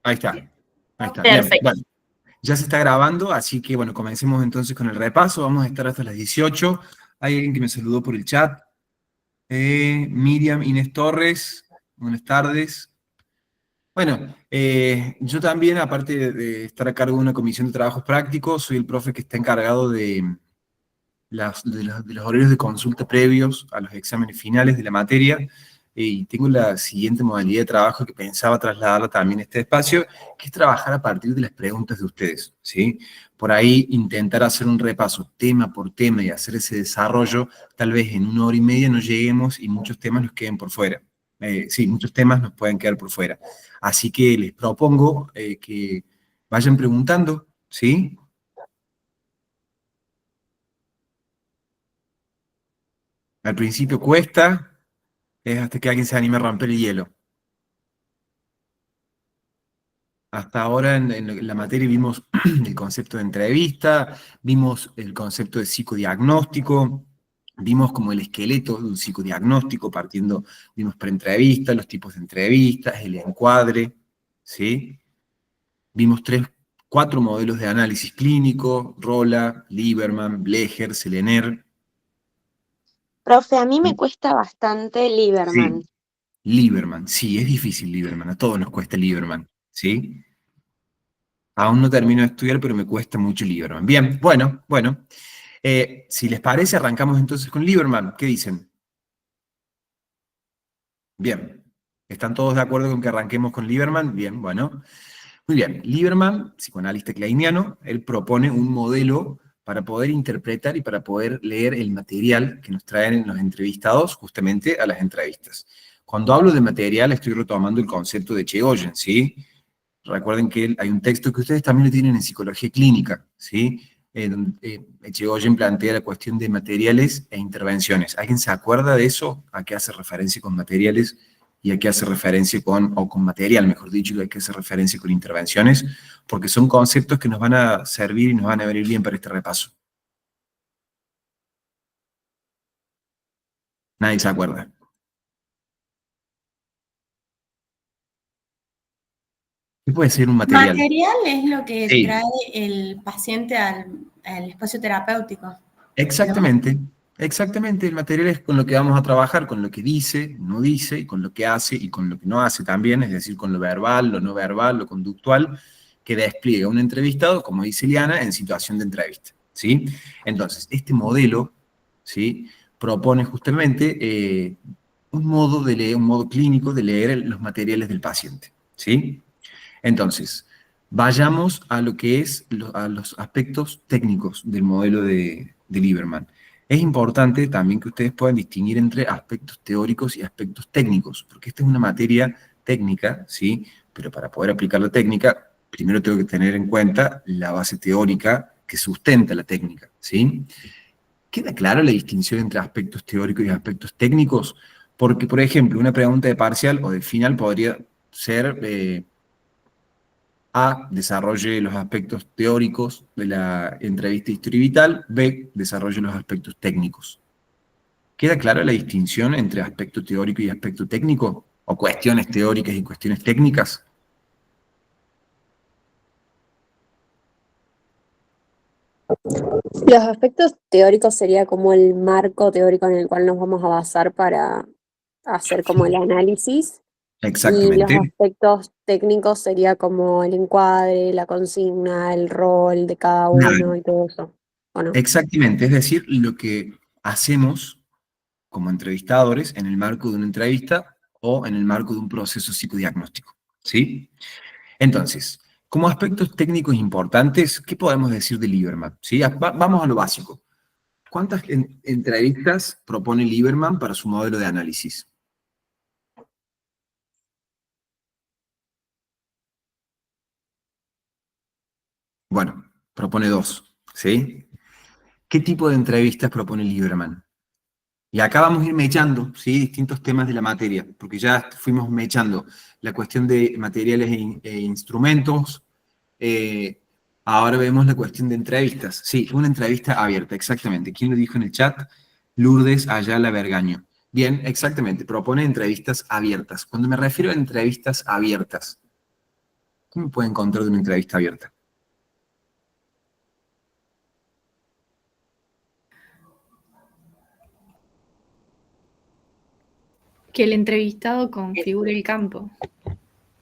Ahí está. Ahí está. Bien. Perfecto. Bueno, ya se está grabando, así que bueno, comencemos entonces con el repaso. Vamos a estar hasta las 18. Hay alguien que me saludó por el chat. Miriam Inés Torres, buenas tardes. Bueno, yo también, aparte de estar a cargo de una comisión de trabajos prácticos, soy el profe que está encargado de, de los horarios de consulta previos a los exámenes finales de la materia, y tengo la siguiente modalidad de trabajo que pensaba trasladarla también a este espacio, que es trabajar a partir de las preguntas de ustedes, ¿sí? Por ahí intentar hacer un repaso tema por tema y hacer ese desarrollo, tal vez en 1 hora y media no lleguemos y muchos temas nos queden por fuera. Sí, muchos temas nos pueden quedar por fuera. Así que les propongo que vayan preguntando, ¿sí? Al principio cuesta, es hasta que alguien se anime a romper el hielo. Hasta ahora en la materia vimos el concepto de entrevista, vimos el concepto de psicodiagnóstico, vimos como el esqueleto de un psicodiagnóstico, vimos preentrevista, los tipos de entrevistas, el encuadre, ¿sí? Vimos 4 modelos de análisis clínico: Rolla, Lieberman, Blecher, Selener. Profe, a mí me cuesta bastante Lieberman. Sí, Lieberman, sí, es difícil Lieberman, a todos nos cuesta Lieberman, ¿sí? Aún no termino de estudiar, pero me cuesta mucho Lieberman. Bien, bueno. Si les parece, arrancamos entonces con Lieberman. ¿Qué dicen? Bien. ¿Están todos de acuerdo con que arranquemos con Lieberman? Bien, bueno. Muy bien. Lieberman, psicoanalista kleiniano, él propone un modelo para poder interpretar y para poder leer el material que nos traen los entrevistados justamente a las entrevistas. Cuando hablo de material, estoy retomando el concepto de Echegoyen, ¿sí? Recuerden que hay un texto que ustedes también lo tienen en psicología clínica, ¿sí? Donde Echegoyen plantea la cuestión de materiales e intervenciones. ¿Alguien se acuerda de eso? ¿A qué hace referencia con materiales y a qué hace referencia o con material, mejor dicho, y a qué hace referencia con intervenciones? Porque son conceptos que nos van a servir y nos van a venir bien para este repaso. Nadie se acuerda. ¿Qué puede ser un material? Material es lo que Sí. trae el paciente al espacio terapéutico. Exactamente, ¿No? exactamente. El material es con lo que vamos a trabajar, con lo que dice, no dice, y con lo que hace y con lo que no hace también, es decir, con lo verbal, lo no verbal, lo conductual, que despliega un entrevistado, como dice Liana, en situación de entrevista, ¿sí? Entonces, este modelo, ¿sí?, propone justamente un modo de leer, un modo clínico de leer los materiales del paciente, ¿sí? Entonces, vayamos a lo que es a los aspectos técnicos del modelo de Lieberman. Es importante también que ustedes puedan distinguir entre aspectos teóricos y aspectos técnicos, porque esta es una materia técnica, ¿sí? Pero para poder aplicar la técnica, primero tengo que tener en cuenta la base teórica que sustenta la técnica, ¿sí? ¿Queda clara la distinción entre aspectos teóricos y aspectos técnicos? Porque, por ejemplo, una pregunta de parcial o de final podría ser... A, desarrolle los aspectos teóricos de la entrevista historia vital. B, desarrolle los aspectos técnicos. ¿Queda clara la distinción entre aspecto teórico y aspecto técnico? ¿O cuestiones teóricas y cuestiones técnicas? Los aspectos teóricos sería como el marco teórico en el cual nos vamos a basar para hacer como el análisis, y los Exactamente. aspectos técnicos sería como el encuadre, la consigna, el rol de cada uno y todo eso, ¿o no? Exactamente, es decir, lo que hacemos como entrevistadores en el marco de una entrevista o en el marco de un proceso psicodiagnóstico, ¿sí? Entonces, como aspectos técnicos importantes, ¿qué podemos decir de Lieberman? ¿Sí? Vamos a lo básico. ¿Cuántas entrevistas propone Lieberman para su modelo de análisis? Bueno, propone 2, ¿sí? ¿Qué tipo de entrevistas propone Lieberman? Y acá vamos a ir mechando, ¿sí?, distintos temas de la materia, porque ya fuimos mechando la cuestión de materiales e instrumentos. Ahora vemos la cuestión de entrevistas. Sí, una entrevista abierta, exactamente. ¿Quién lo dijo en el chat? Lourdes Ayala Vergaño. Bien, exactamente, propone entrevistas abiertas. Cuando me refiero a entrevistas abiertas, ¿Qué me puede encontrar de una entrevista abierta? Que el entrevistado configure el campo.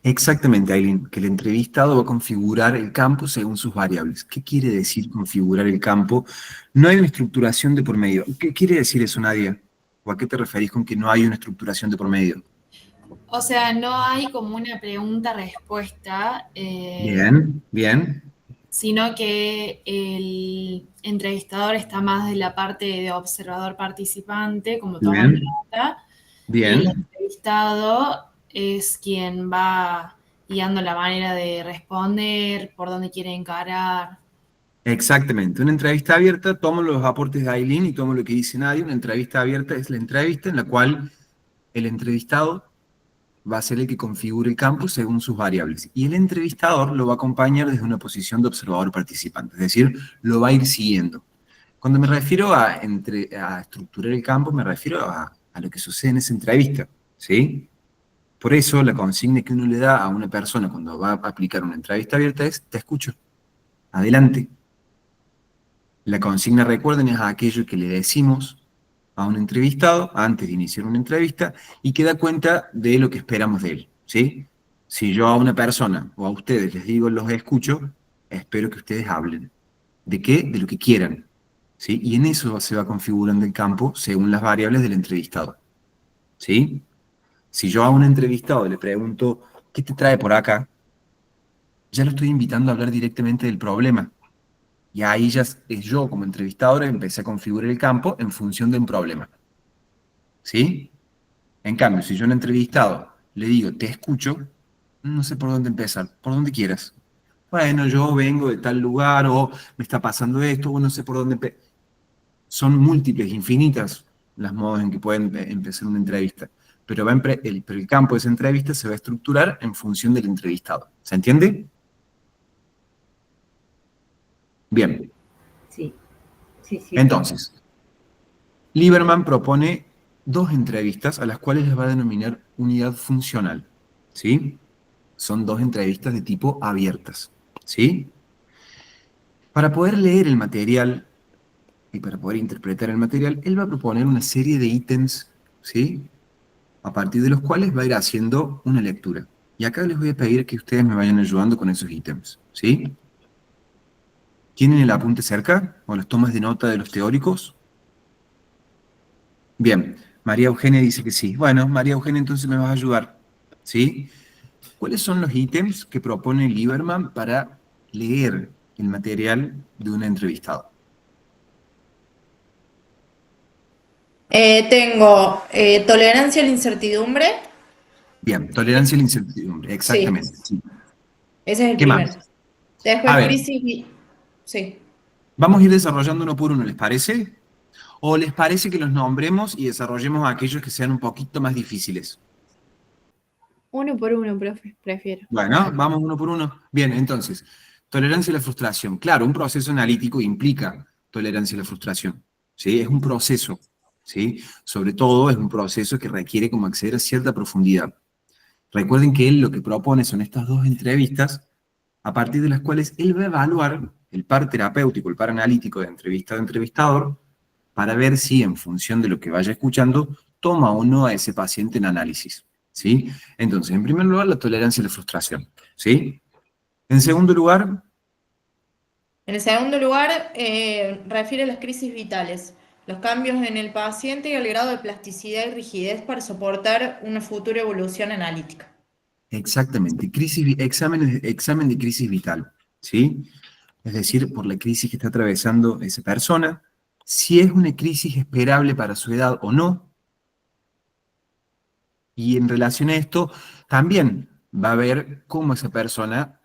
Exactamente, Aileen, que el entrevistado va a configurar el campo según sus variables. ¿Qué quiere decir configurar el campo? No hay una estructuración de por medio. ¿Qué quiere decir eso, Nadia? ¿O a qué te referís con que no hay una estructuración de por medio? O sea, no hay como una pregunta-respuesta, Bien, bien, sino que el entrevistador está más de la parte de observador participante, como tomando bien, nota, y el bien. entrevistado es quien va guiando la manera de responder, por dónde quiere encarar. Exactamente. Una entrevista abierta, tomo los aportes de Aileen y tomo lo que dice Nadia. Una entrevista abierta es la entrevista en la cual el entrevistado va a ser el que configure el campo según sus variables. Y el entrevistador lo va a acompañar desde una posición de observador participante, es decir, lo va a ir siguiendo. Cuando me refiero a estructurar el campo, me refiero a lo que sucede en esa entrevista, ¿sí? Por eso la consigna que uno le da a una persona cuando va a aplicar una entrevista abierta es, te escucho, adelante. La consigna, recuerden, es aquello que le decimos a un entrevistado antes de iniciar una entrevista y que da cuenta de lo que esperamos de él, ¿sí? Si yo a una persona o a ustedes les digo los escucho, espero que ustedes hablen. ¿De qué? De lo que quieran, ¿sí? Y en eso se va configurando el campo según las variables del entrevistado, ¿sí? Si yo a un entrevistado le pregunto, ¿qué te trae por acá? Ya lo estoy invitando a hablar directamente del problema. Y ahí ya yo como entrevistador empecé a configurar el campo en función de un problema, ¿sí? En cambio, si yo a un entrevistado le digo, te escucho, no sé por dónde empezar, por donde quieras. Bueno, yo vengo de tal lugar, o me está pasando esto, o no sé por dónde empezar. Son múltiples, infinitas las modos en que pueden empezar una entrevista. Pero, pero el campo de esa entrevista se va a estructurar en función del entrevistado. ¿Se entiende? Bien. Sí, sí, sí. Entonces, Lieberman propone dos entrevistas a las cuales les va a denominar unidad funcional, ¿sí? Son dos entrevistas de tipo abiertas, ¿sí? Para poder leer el material y para poder interpretar el material, él va a proponer una serie de ítems, ¿sí? A partir de los cuales va a ir haciendo una lectura. Y acá les voy a pedir que ustedes me vayan ayudando con esos ítems, ¿sí? ¿Tienen el apunte cerca? ¿O las tomas de nota de los teóricos? Bien, María Eugenia dice que sí. Bueno, María Eugenia, entonces me vas a ayudar, ¿sí? ¿Cuáles son los ítems que propone Lieberman para leer el material de un entrevistado? Tengo tolerancia a la incertidumbre. Bien, tolerancia a la incertidumbre, Sí, exactamente. Sí. ese es el ¿Qué primero. más? A Después ver, crisis. Sí. vamos a ir desarrollando uno por uno, ¿les parece? ¿O les parece que los nombremos y desarrollemos aquellos que sean un poquito más difíciles? Uno por uno, profe, prefiero. Bueno, vamos uno por uno. Bien, entonces, tolerancia a la frustración. Claro, un proceso analítico implica tolerancia a la frustración, ¿sí? Es un proceso, ¿sí? Sobre todo es un proceso que requiere como acceder a cierta profundidad. Recuerden que él lo que propone son estas dos entrevistas, a partir de las cuales él va a evaluar el par terapéutico, el par analítico de entrevistado-entrevistador, para ver si en función de lo que vaya escuchando, toma o no a ese paciente en análisis, ¿sí? Entonces, en primer lugar, la tolerancia a la frustración, ¿sí? En segundo lugar, En el segundo lugar, refiere a las crisis vitales, los cambios en el paciente y el grado de plasticidad y rigidez para soportar una futura evolución analítica. exactamente, examen de crisis vital, ¿sí? Es decir, por la crisis que está atravesando esa persona, si es una crisis esperable para su edad o no, y en relación a esto, también va a ver cómo esa persona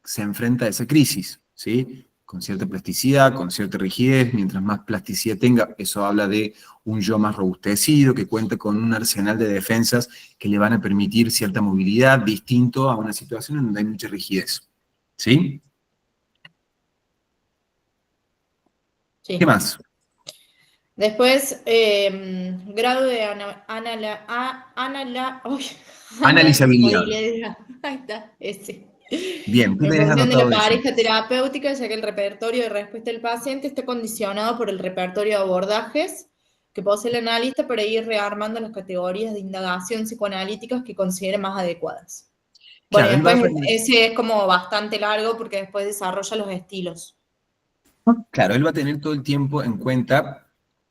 se enfrenta a esa crisis, ¿sí? Con cierta plasticidad, con cierta rigidez, mientras más plasticidad tenga, eso habla de un yo más robustecido, que cuenta con un arsenal de defensas que le van a permitir cierta movilidad distinto a una situación en donde hay mucha rigidez, ¿sí? ¿Qué Sí. más? Después, grado de uy, Analizabilidad. analizabilidad. Ahí está, ese. Bien, ¿qué En tenés función de la anotado de eso? pareja terapéutica, ya que el repertorio de respuesta del paciente está condicionado por el repertorio de abordajes que posee el analista para ir rearmando las categorías de indagación psicoanalíticas que considere más adecuadas. Bueno, y Claro, después ese es como bastante largo porque después desarrolla los estilos. claro, él va a tener todo el tiempo en cuenta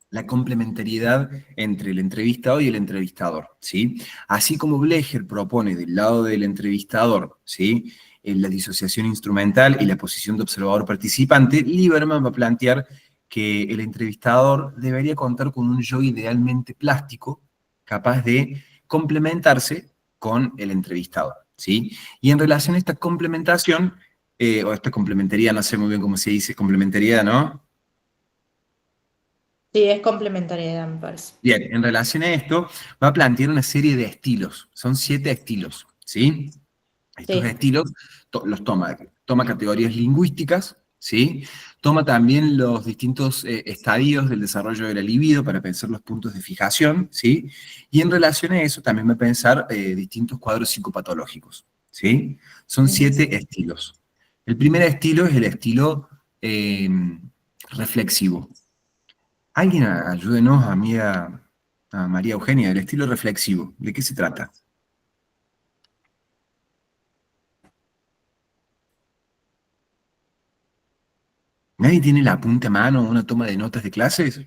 la complementariedad entre el entrevistado y el entrevistador, ¿sí? Así como Blecher propone del lado del entrevistador, ¿sí? La disociación instrumental y la posición de observador participante, Lieberman va a plantear que el entrevistador debería contar con un yo idealmente plástico, capaz de complementarse con el entrevistado, ¿sí? Y en relación a esta complementación, o esta complementariedad, no sé muy bien cómo se dice, complementariedad, ¿no? Sí, es complementariedad, me parece. Bien, en relación a esto, va a plantear una serie de estilos. Son 7 estilos, ¿sí? Estos Sí. estilos los toma categorías lingüísticas, ¿sí? Toma también los distintos estadios del desarrollo de la libido para pensar los puntos de fijación, ¿sí? Y en relación a eso también va a pensar distintos cuadros psicopatológicos, ¿sí? Son 7 estilos. El primer estilo es el estilo reflexivo. Alguien ayúdenos a mí, a María Eugenia, el estilo reflexivo. ¿De qué se trata? ¿Nadie tiene la apunte a mano o una toma de notas de clases?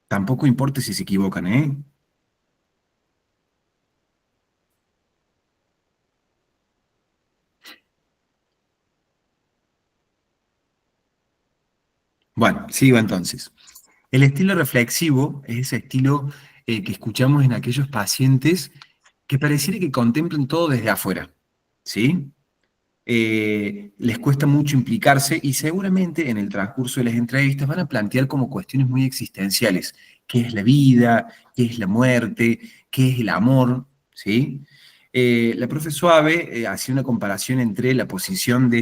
Tampoco importa si se equivocan, ¿eh? Bueno, sigo entonces. El estilo reflexivo es ese estilo que escuchamos en aquellos pacientes que pareciera que contemplan todo desde afuera, ¿sí? Les cuesta mucho implicarse y seguramente en el transcurso de las entrevistas van a plantear como cuestiones muy existenciales. ¿Qué es la vida? ¿Qué es la muerte? ¿Qué es el amor? ¿Sí? La profe Suave hacía una comparación entre la posición de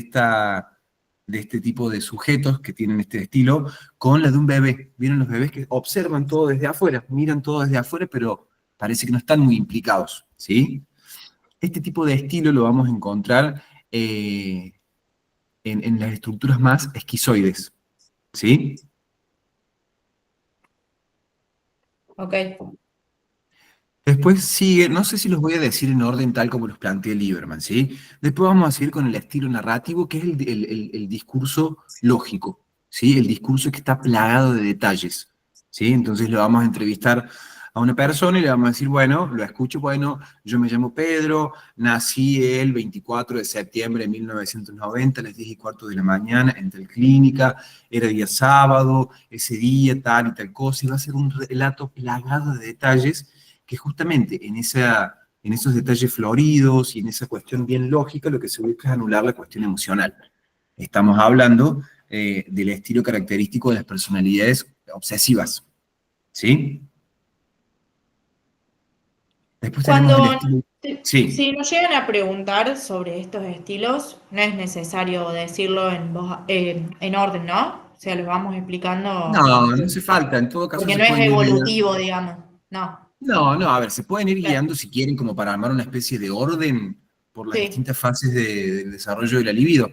este tipo de sujetos que tienen este estilo con la de un bebé. ¿Vieron los bebés que observan todo desde afuera? Miran todo desde afuera, pero parece que no están muy implicados. ¿Sí? Este tipo de estilo lo vamos a encontrar eh, en las estructuras más esquizoides, ¿sí? Ok. Después sigue, no sé si los voy a decir en orden tal como los plantea Lieberman, ¿sí? Después vamos a seguir con el estilo narrativo, que es el discurso lógico, ¿sí? El discurso que está plagado de detalles, ¿sí? Entonces lo vamos a entrevistar a una persona y le vamos a decir, bueno, lo escucho, bueno, yo me llamo Pedro, nací el 24 de septiembre de 1990 a las 10:15 de la mañana, entré en clínica, era día sábado, ese día tal y tal cosa, y va a ser un relato plagado de detalles que justamente en esos detalles floridos y en esa cuestión bien lógica, lo que se busca es anular la cuestión emocional. Estamos hablando del estilo característico de las personalidades obsesivas, ¿sí? Después tenemos el Cuando estilo... Sí, si nos llegan a preguntar sobre estos estilos, no es necesario decirlo en orden, ¿no? O sea, los vamos explicando no, no hace falta, en todo caso porque se no es pueden ir guiando. evolutivo, digamos. No. No, no, a ver, se pueden ir Claro. guiando si quieren como para armar una especie de orden por las Sí. distintas fases del desarrollo de la libido.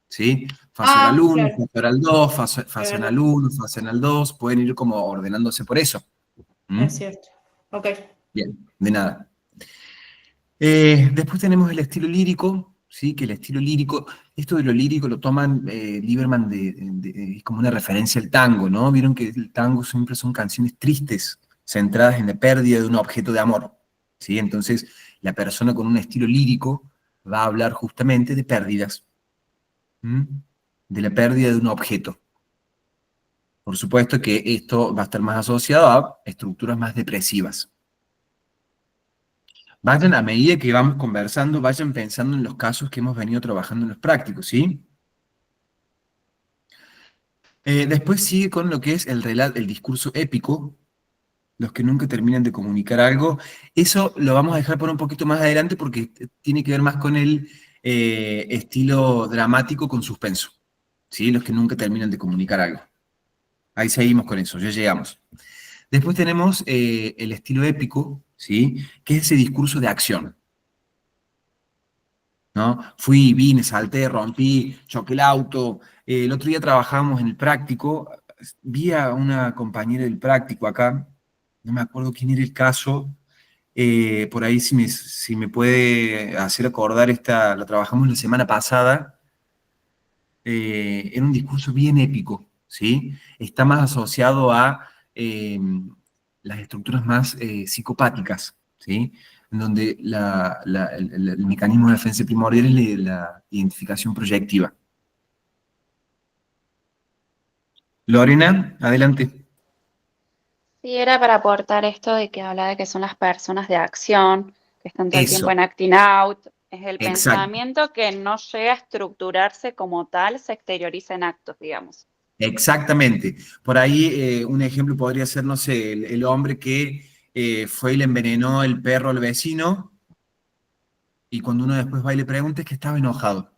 ¿Sí? Fase oral Ah, 1, claro. fase oral 2, Es fase verdad. anal 1, fase anal 2, pueden ir como ordenándose por eso. ¿Mm? Es cierto. Ok. Bien, de nada. Después tenemos el estilo lírico, ¿sí? Que el estilo lírico, esto de lo lírico lo toman Lieberman es como una referencia al tango, ¿no? Vieron que el tango siempre son canciones tristes, centradas en la pérdida de un objeto de amor, ¿sí? Entonces, la persona con un estilo lírico va a hablar justamente de pérdidas, ¿Mm? De la pérdida de un objeto. Por supuesto que esto va a estar más asociado a estructuras más depresivas. Vayan a medida que vamos conversando, vayan pensando en los casos que hemos venido trabajando en los prácticos, ¿sí? Después sigue con lo que es el relato, el discurso épico, los que nunca terminan de comunicar algo. Eso lo vamos a dejar por un poquito más adelante porque tiene que ver más con el estilo dramático con suspenso, ¿sí? Los que nunca terminan de comunicar algo. Ahí seguimos con eso, ya llegamos. Después tenemos el estilo épico, ¿sí? Que es ese discurso de acción, ¿no? Fui, vine, salté, rompí, choqué el auto. El otro día trabajamos en el práctico, vi a una compañera del práctico acá, no me acuerdo quién era el caso, por ahí si me puede hacer acordar, la trabajamos la semana pasada, era un discurso bien épico, ¿sí? Está más asociado a las estructuras más psicopáticas, ¿sí? En donde el mecanismo de defensa primordial es la identificación proyectiva. Lorena, adelante. Sí, era para aportar esto de que habla de que son las personas de acción, que están todo el tiempo Eso, en acting out, es el exacto. pensamiento que no llega a estructurarse como tal, se exterioriza en actos, digamos. Exactamente. Por ahí un ejemplo podría ser, no sé, el hombre que fue y le envenenó el perro al vecino y cuando uno después va y le pregunta es que estaba enojado.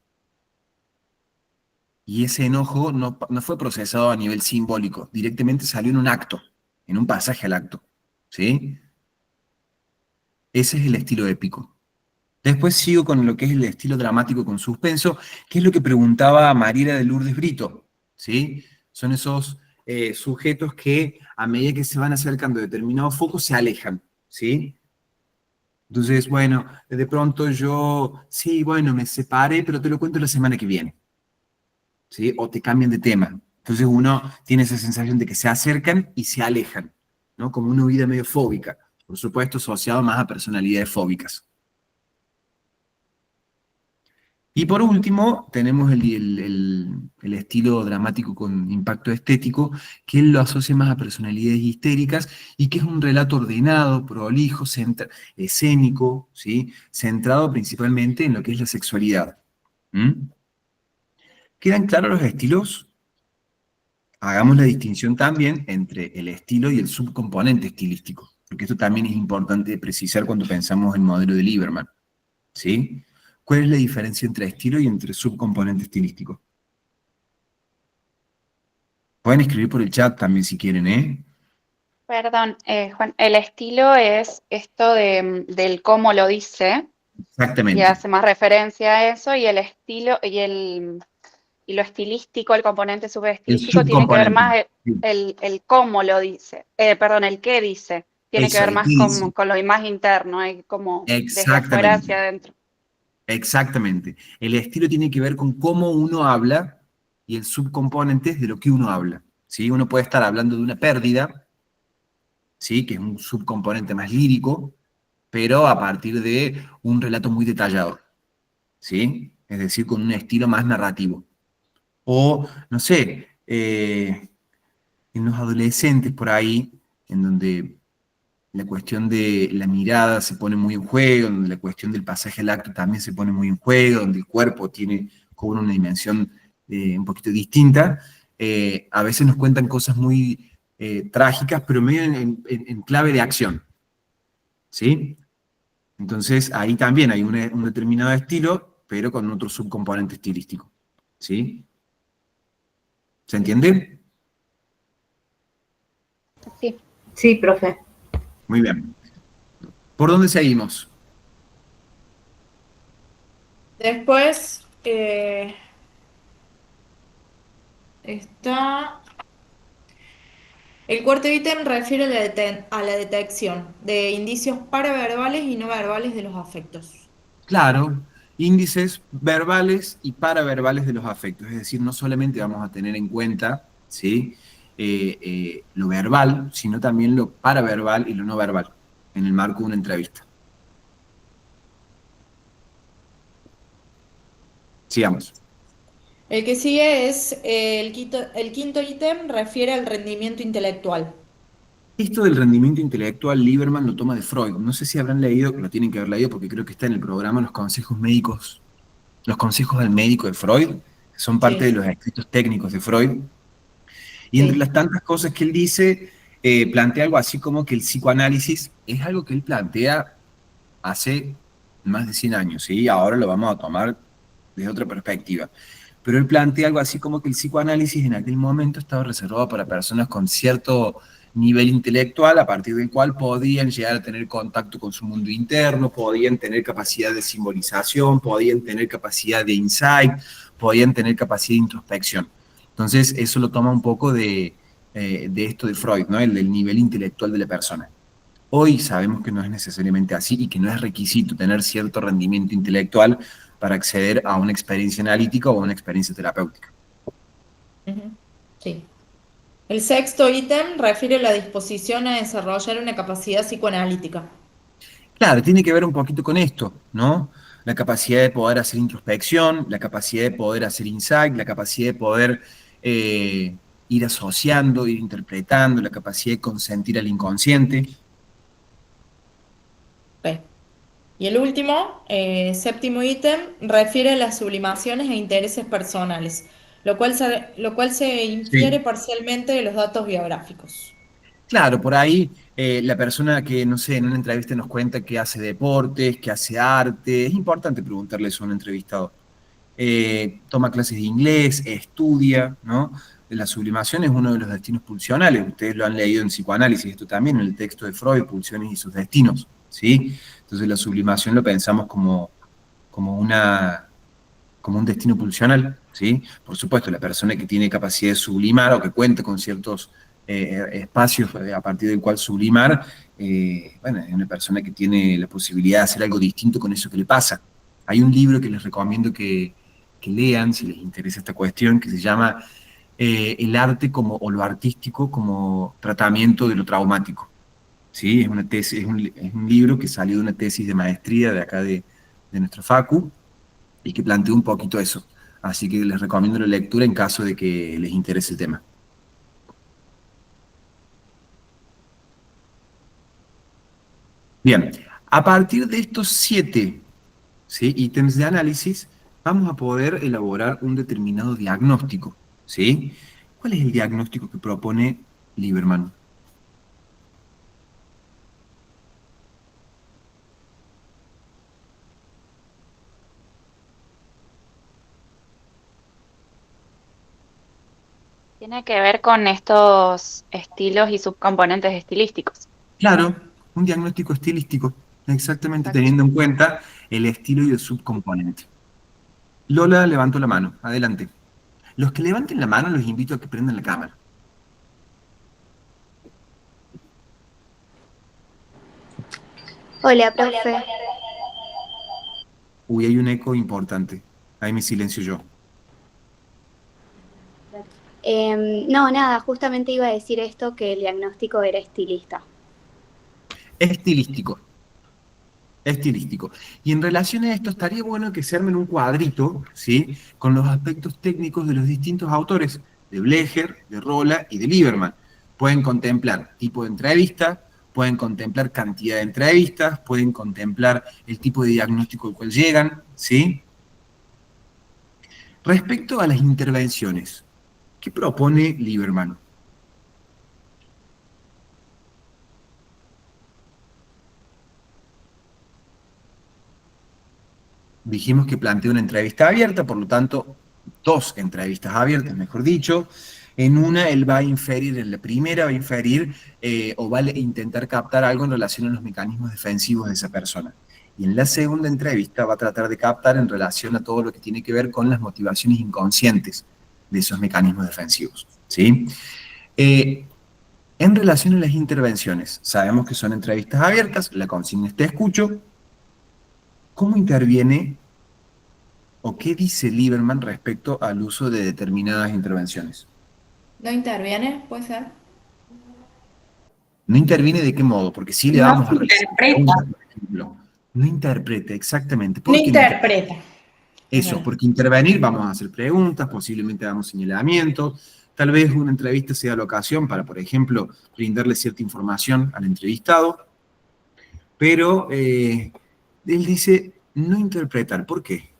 Y ese enojo no fue procesado a nivel simbólico, directamente salió en un acto, en un pasaje al acto. ¿Sí? Ese es el estilo épico. Después sigo con lo que es el estilo dramático con suspenso, que es lo que preguntaba Mariela de Lourdes Brito. ¿Sí? Son esos sujetos que a medida que se van acercando a determinados focos se alejan. ¿Sí? Entonces, bueno, de pronto sí, bueno, me separé, pero te lo cuento la semana que viene. ¿Sí? O te cambian de tema. Entonces uno tiene esa sensación de que se acercan y se alejan, ¿no? Como una huida medio fóbica, por supuesto asociado más a personalidades fóbicas. Y por último, tenemos el estilo dramático con impacto estético, que él lo asocia más a personalidades histéricas y que es un relato ordenado, prolijo, escénico, ¿sí? Centrado principalmente en lo que es la sexualidad. ¿Mm? ¿Quedan claros los estilos? Hagamos la distinción también entre el estilo y el subcomponente estilístico, porque esto también es importante precisar cuando pensamos en el modelo de Lieberman, ¿sí? ¿Cuál es la diferencia entre estilo y entre subcomponente estilístico? Pueden escribir por el chat también si quieren, ¿eh? Perdón, Juan, el estilo es esto del cómo lo dice, y Exactamente. hace más referencia a eso, y el estilo, y lo estilístico, el componente El subestilístico, tiene que ver subcomponente. más Sí. el cómo lo dice, perdón, el qué dice, tiene que Eso, ver el que más dice. con lo más interno, como desde afuera Exactamente. hacia adentro. Exactamente. El estilo tiene que ver con cómo uno habla y el subcomponente es de lo que uno habla, ¿sí? Uno puede estar hablando de una pérdida, ¿sí? Que es un subcomponente más lírico, pero a partir de un relato muy detallado, ¿sí? Es decir, con un estilo más narrativo. O, no sé, en los adolescentes por ahí, en donde la cuestión de la mirada se pone muy en juego, donde la cuestión del pasaje al acto también se pone muy en juego, donde el cuerpo cobra una dimensión un poquito distinta, a veces nos cuentan cosas muy trágicas, pero medio en clave de acción, ¿sí? Entonces ahí también hay un determinado estilo, pero con otro subcomponente estilístico, ¿sí? ¿Se entiende? Sí. Sí, profe. Muy bien. ¿Por dónde seguimos? Después está... El cuarto ítem refiere a a la detección de indicios paraverbales y no verbales de los afectos. Claro, índices verbales y paraverbales de los afectos, es decir, no solamente vamos a tener en cuenta, ¿sí? Lo verbal, sino también lo paraverbal y lo no verbal en el marco de una entrevista. Sigamos. El que sigue es el quinto ítem, refiere al rendimiento intelectual. Esto del rendimiento intelectual, Lieberman lo toma de Freud. No sé si habrán leído, lo tienen que haber leído porque creo que está en el programa Los consejos médicos, los consejos del médico de Freud, que son parte de Sí, los escritos técnicos de Freud. Y entre sí. las tantas cosas que él dice, plantea algo así como que el psicoanálisis es algo que él plantea hace más de 100 años, ¿sí? Ahora lo vamos a tomar desde otra perspectiva. Pero él plantea algo así como que el psicoanálisis en aquel momento estaba reservado para personas con cierto nivel intelectual a partir del cual podían llegar a tener contacto con su mundo interno, podían tener capacidad de simbolización, podían tener capacidad de insight, podían tener capacidad de introspección. Entonces, eso lo toma un poco de esto de Freud, ¿no? El del nivel intelectual de la persona. Hoy sabemos que no es necesariamente así y que no es requisito tener cierto rendimiento intelectual para acceder a una experiencia analítica o a una experiencia terapéutica. Sí. El sexto ítem refiere a la disposición a desarrollar una capacidad psicoanalítica. Claro, tiene que ver un poquito con esto, ¿no? La capacidad de poder hacer introspección, la capacidad de poder hacer insight, la capacidad de poder ir asociando, ir interpretando, la capacidad de consentir al inconsciente. Okay. Y el último, séptimo ítem, refiere a las sublimaciones e intereses personales, lo cual se infiere parcialmente de los datos biográficos. Claro, por ahí la persona que, no sé, en una entrevista nos cuenta que hace deportes, que hace arte, es importante preguntarle eso a un entrevistado. Toma clases de inglés, estudia, ¿no? La sublimación es uno de los destinos pulsionales, ustedes lo han leído en psicoanálisis, esto también en el texto de Freud, Pulsiones y sus destinos, ¿sí? Entonces la sublimación lo pensamos como un destino pulsional, ¿sí? Por supuesto, la persona que tiene capacidad de sublimar o que cuenta con ciertos espacios a partir del cual sublimar, bueno, es una persona que tiene la posibilidad de hacer algo distinto con eso que le pasa. Hay un libro que les recomiendo que lean, si les interesa esta cuestión, que se llama El arte o lo artístico como tratamiento de lo traumático. ¿Sí? Es una tesis, es un libro que salió de una tesis de maestría de acá de nuestra facu, y que plantea un poquito eso. Así que les recomiendo la lectura en caso de que les interese el tema. Bien, a partir de estos 7, ¿sí?, ítems de análisis, vamos a poder elaborar un determinado diagnóstico, ¿sí? ¿Cuál es el diagnóstico que propone Lieberman? Tiene que ver con estos estilos y subcomponentes estilísticos. Claro, un diagnóstico estilístico, exactamente Exacto. teniendo en cuenta el estilo y el subcomponente. Lola levantó la mano, adelante. Los que levanten la mano los invito a que prendan la cámara. Hola, profe. Uy, hay un eco importante. Ahí me silencio yo. No, nada, justamente iba a decir esto, que el diagnóstico era estilista. Estilístico. Estilístico. Y en relación a esto, estaría bueno que se armen un cuadrito, ¿sí?, con los aspectos técnicos de los distintos autores, de Blecher, de Rolla y de Lieberman. Pueden contemplar tipo de entrevista, pueden contemplar cantidad de entrevistas, pueden contemplar el tipo de diagnóstico al cual llegan, ¿sí? Respecto a las intervenciones, ¿qué propone Lieberman? Dijimos que plantea una entrevista abierta, por lo tanto, 2 entrevistas abiertas, mejor dicho. En una, él va a inferir, en la primera va a inferir o va a intentar captar algo en relación a los mecanismos defensivos de esa persona. Y en la segunda entrevista va a tratar de captar en relación a todo lo que tiene que ver con las motivaciones inconscientes de esos mecanismos defensivos, ¿sí? En relación a las intervenciones, sabemos que son entrevistas abiertas, la consigna es te escucho. ¿Cómo interviene o qué dice Lieberman respecto al uso de determinadas intervenciones? ¿No interviene? ¿Puede ser? ¿No interviene de qué modo? Porque sí le No vamos a realizar interpreta. preguntas, por ejemplo. No interpreta, exactamente. ¿Por No qué no interpreta. Eso, porque intervenir, vamos a hacer preguntas, posiblemente damos señalamientos, tal vez una entrevista sea la ocasión para, por ejemplo, brindarle cierta información al entrevistado, pero él dice no interpretar. ¿Por qué?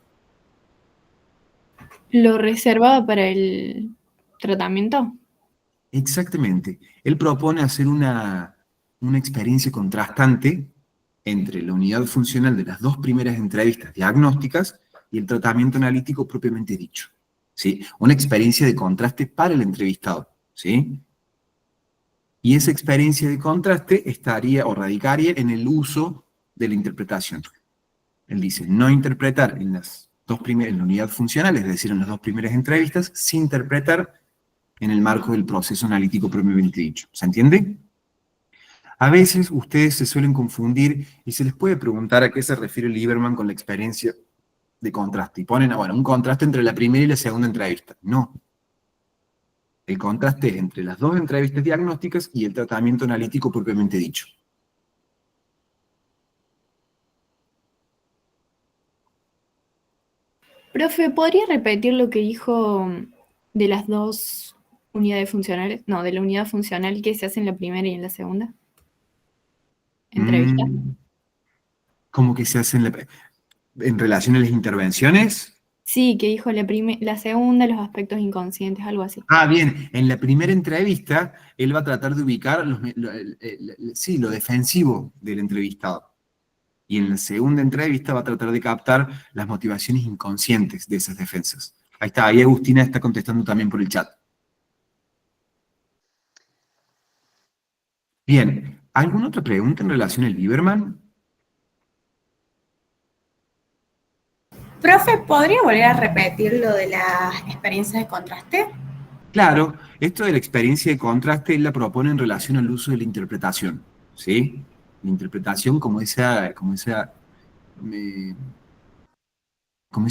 ¿Lo reservaba para el tratamiento? Exactamente. Él propone hacer una experiencia contrastante entre la unidad funcional de las 2 primeras entrevistas diagnósticas y el tratamiento analítico propiamente dicho, ¿sí? Una experiencia de contraste para el entrevistado, ¿sí? Y esa experiencia de contraste estaría o radicaría en el uso de la interpretación. Él dice, no interpretar en en la unidad funcional, es decir, en las 2 primeras entrevistas, sin interpretar en el marco del proceso analítico propiamente dicho. ¿Se entiende? A veces ustedes se suelen confundir y se les puede preguntar a qué se refiere Lieberman con la experiencia de contraste. Y ponen, bueno, un contraste entre la primera y la segunda entrevista. No. El contraste es entre las 2 entrevistas diagnósticas y el tratamiento analítico propiamente dicho. Profe, ¿podría repetir lo que dijo de las 2 unidades funcionales? No, de la unidad funcional que se hace en la primera y en la segunda. ¿Entrevista? ¿Cómo que se hace en relación a las intervenciones? Sí, que dijo la segunda, los aspectos inconscientes, algo así. Ah, bien, en la primera entrevista, él va a tratar de ubicar sí, lo defensivo del entrevistado. Y en la segunda entrevista va a tratar de captar las motivaciones inconscientes de esas defensas. Ahí está, ahí Agustina está contestando también por el chat. Bien, ¿alguna otra pregunta en relación al Lieberman? Profe, ¿podría volver a repetir lo de las experiencias de contraste? Claro, esto de la experiencia de contraste él la propone en relación al uso de la interpretación, ¿sí? La interpretación como ese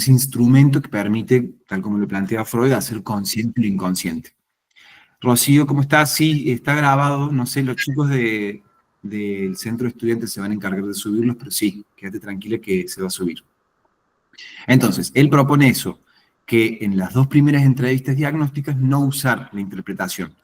instrumento que permite, tal como lo plantea Freud, hacer consciente lo inconsciente. Rocío, ¿cómo estás? Sí, está grabado, no sé, los chicos del centro de estudiantes se van a encargar de subirlos, pero sí, quédate tranquila que se va a subir. Entonces, él propone eso, que en las 2 primeras entrevistas diagnósticas no usar la interpretación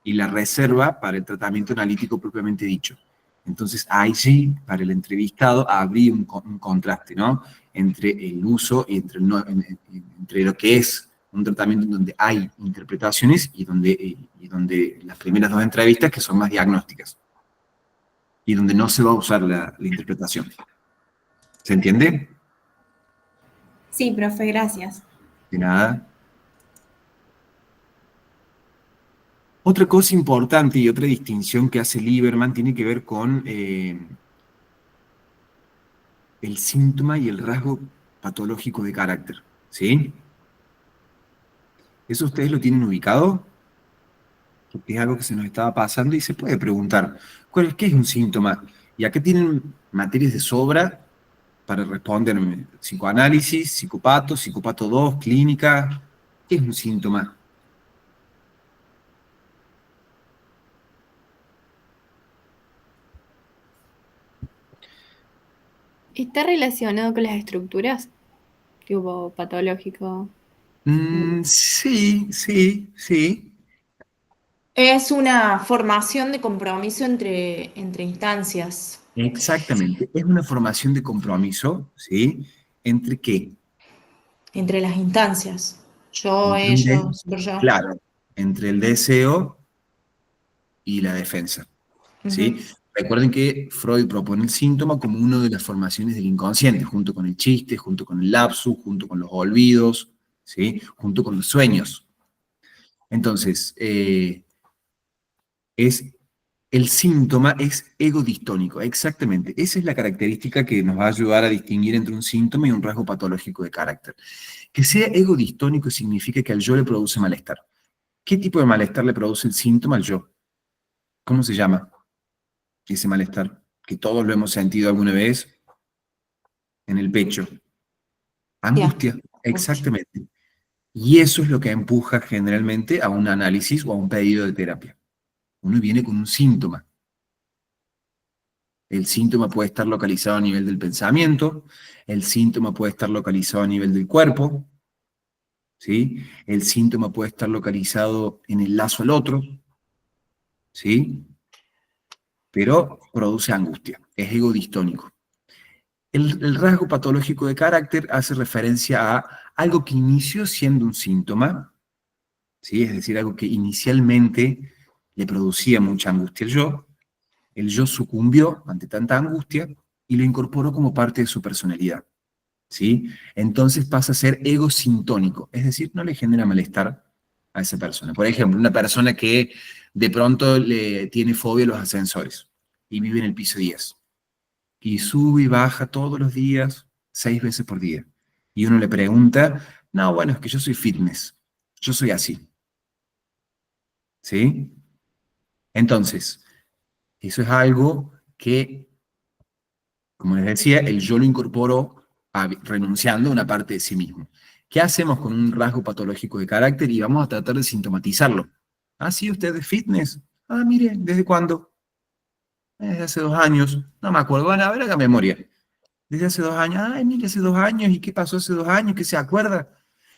y la reserva para el tratamiento analítico propiamente dicho. Entonces, ahí sí, para el entrevistado habría un contraste, ¿no? Entre el uso y entre lo que es un tratamiento en donde hay interpretaciones y donde las primeras 2 entrevistas que son más diagnósticas y donde no se va a usar la interpretación. ¿Se entiende? Sí, profe, gracias. De nada. Otra cosa importante y otra distinción que hace Lieberman tiene que ver con el síntoma y el rasgo patológico de carácter, ¿sí? ¿Eso ustedes lo tienen ubicado? Porque es algo que se nos estaba pasando y se puede preguntar, ¿qué es un síntoma? Y acá tienen materias de sobra para responderme. Psicoanálisis, psicopato, psicopato 2, clínica. ¿Qué es un síntoma? ¿Está relacionado con las estructuras? Tipo patológico. Sí, sí, sí. Es una formación de compromiso entre instancias. Exactamente. Es una formación de compromiso, ¿sí? ¿Entre qué? Entre las instancias. Yo, Entre un de- ellos, yo. Claro, entre el deseo y la defensa, ¿sí? Ujú. Recuerden que Freud propone el síntoma como una de las formaciones del inconsciente, junto con el chiste, junto con el lapsus, junto con los olvidos, ¿sí? Junto con los sueños. Entonces, el síntoma es egodistónico, exactamente. Esa es la característica que nos va a ayudar a distinguir entre un síntoma y un rasgo patológico de carácter. Que sea egodistónico significa que al yo le produce malestar. ¿Qué tipo de malestar le produce el síntoma al yo? ¿Cómo se llama ese malestar? Que todos lo hemos sentido alguna vez en el pecho. Angustia, exactamente. Y eso es lo que empuja generalmente a un análisis o a un pedido de terapia. Uno viene con un síntoma. El síntoma puede estar localizado a nivel del pensamiento, el síntoma puede estar localizado a nivel del cuerpo, ¿sí? El síntoma puede estar localizado en el lazo al otro, ¿sí? Pero produce angustia, es egodistónico. El rasgo patológico de carácter hace referencia a algo que inició siendo un síntoma, ¿sí? Es decir, algo que inicialmente le producía mucha angustia el yo sucumbió ante tanta angustia y lo incorporó como parte de su personalidad, ¿sí? Entonces pasa a ser egosintónico, es decir, no le genera malestar a esa persona. Por ejemplo, una persona que de pronto le tiene fobia a los ascensores y vive en el piso 10 y sube y baja todos los días, 6 veces por día. Y uno le pregunta, no, bueno, es que yo soy fitness, yo soy así. ¿Sí? Entonces, eso es algo que, como les decía, el yo lo incorporó renunciando a una parte de sí mismo. ¿Qué hacemos con un rasgo patológico de carácter? Y vamos a tratar de sintomatizarlo. Ah, sí, usted es fitness. Ah, mire, ¿desde cuándo? Desde hace 2 años. No me acuerdo. Van a ver, haga memoria. Desde hace 2 años. Ay, mire, hace 2 años. ¿Y qué pasó hace 2 años? ¿Qué se acuerda?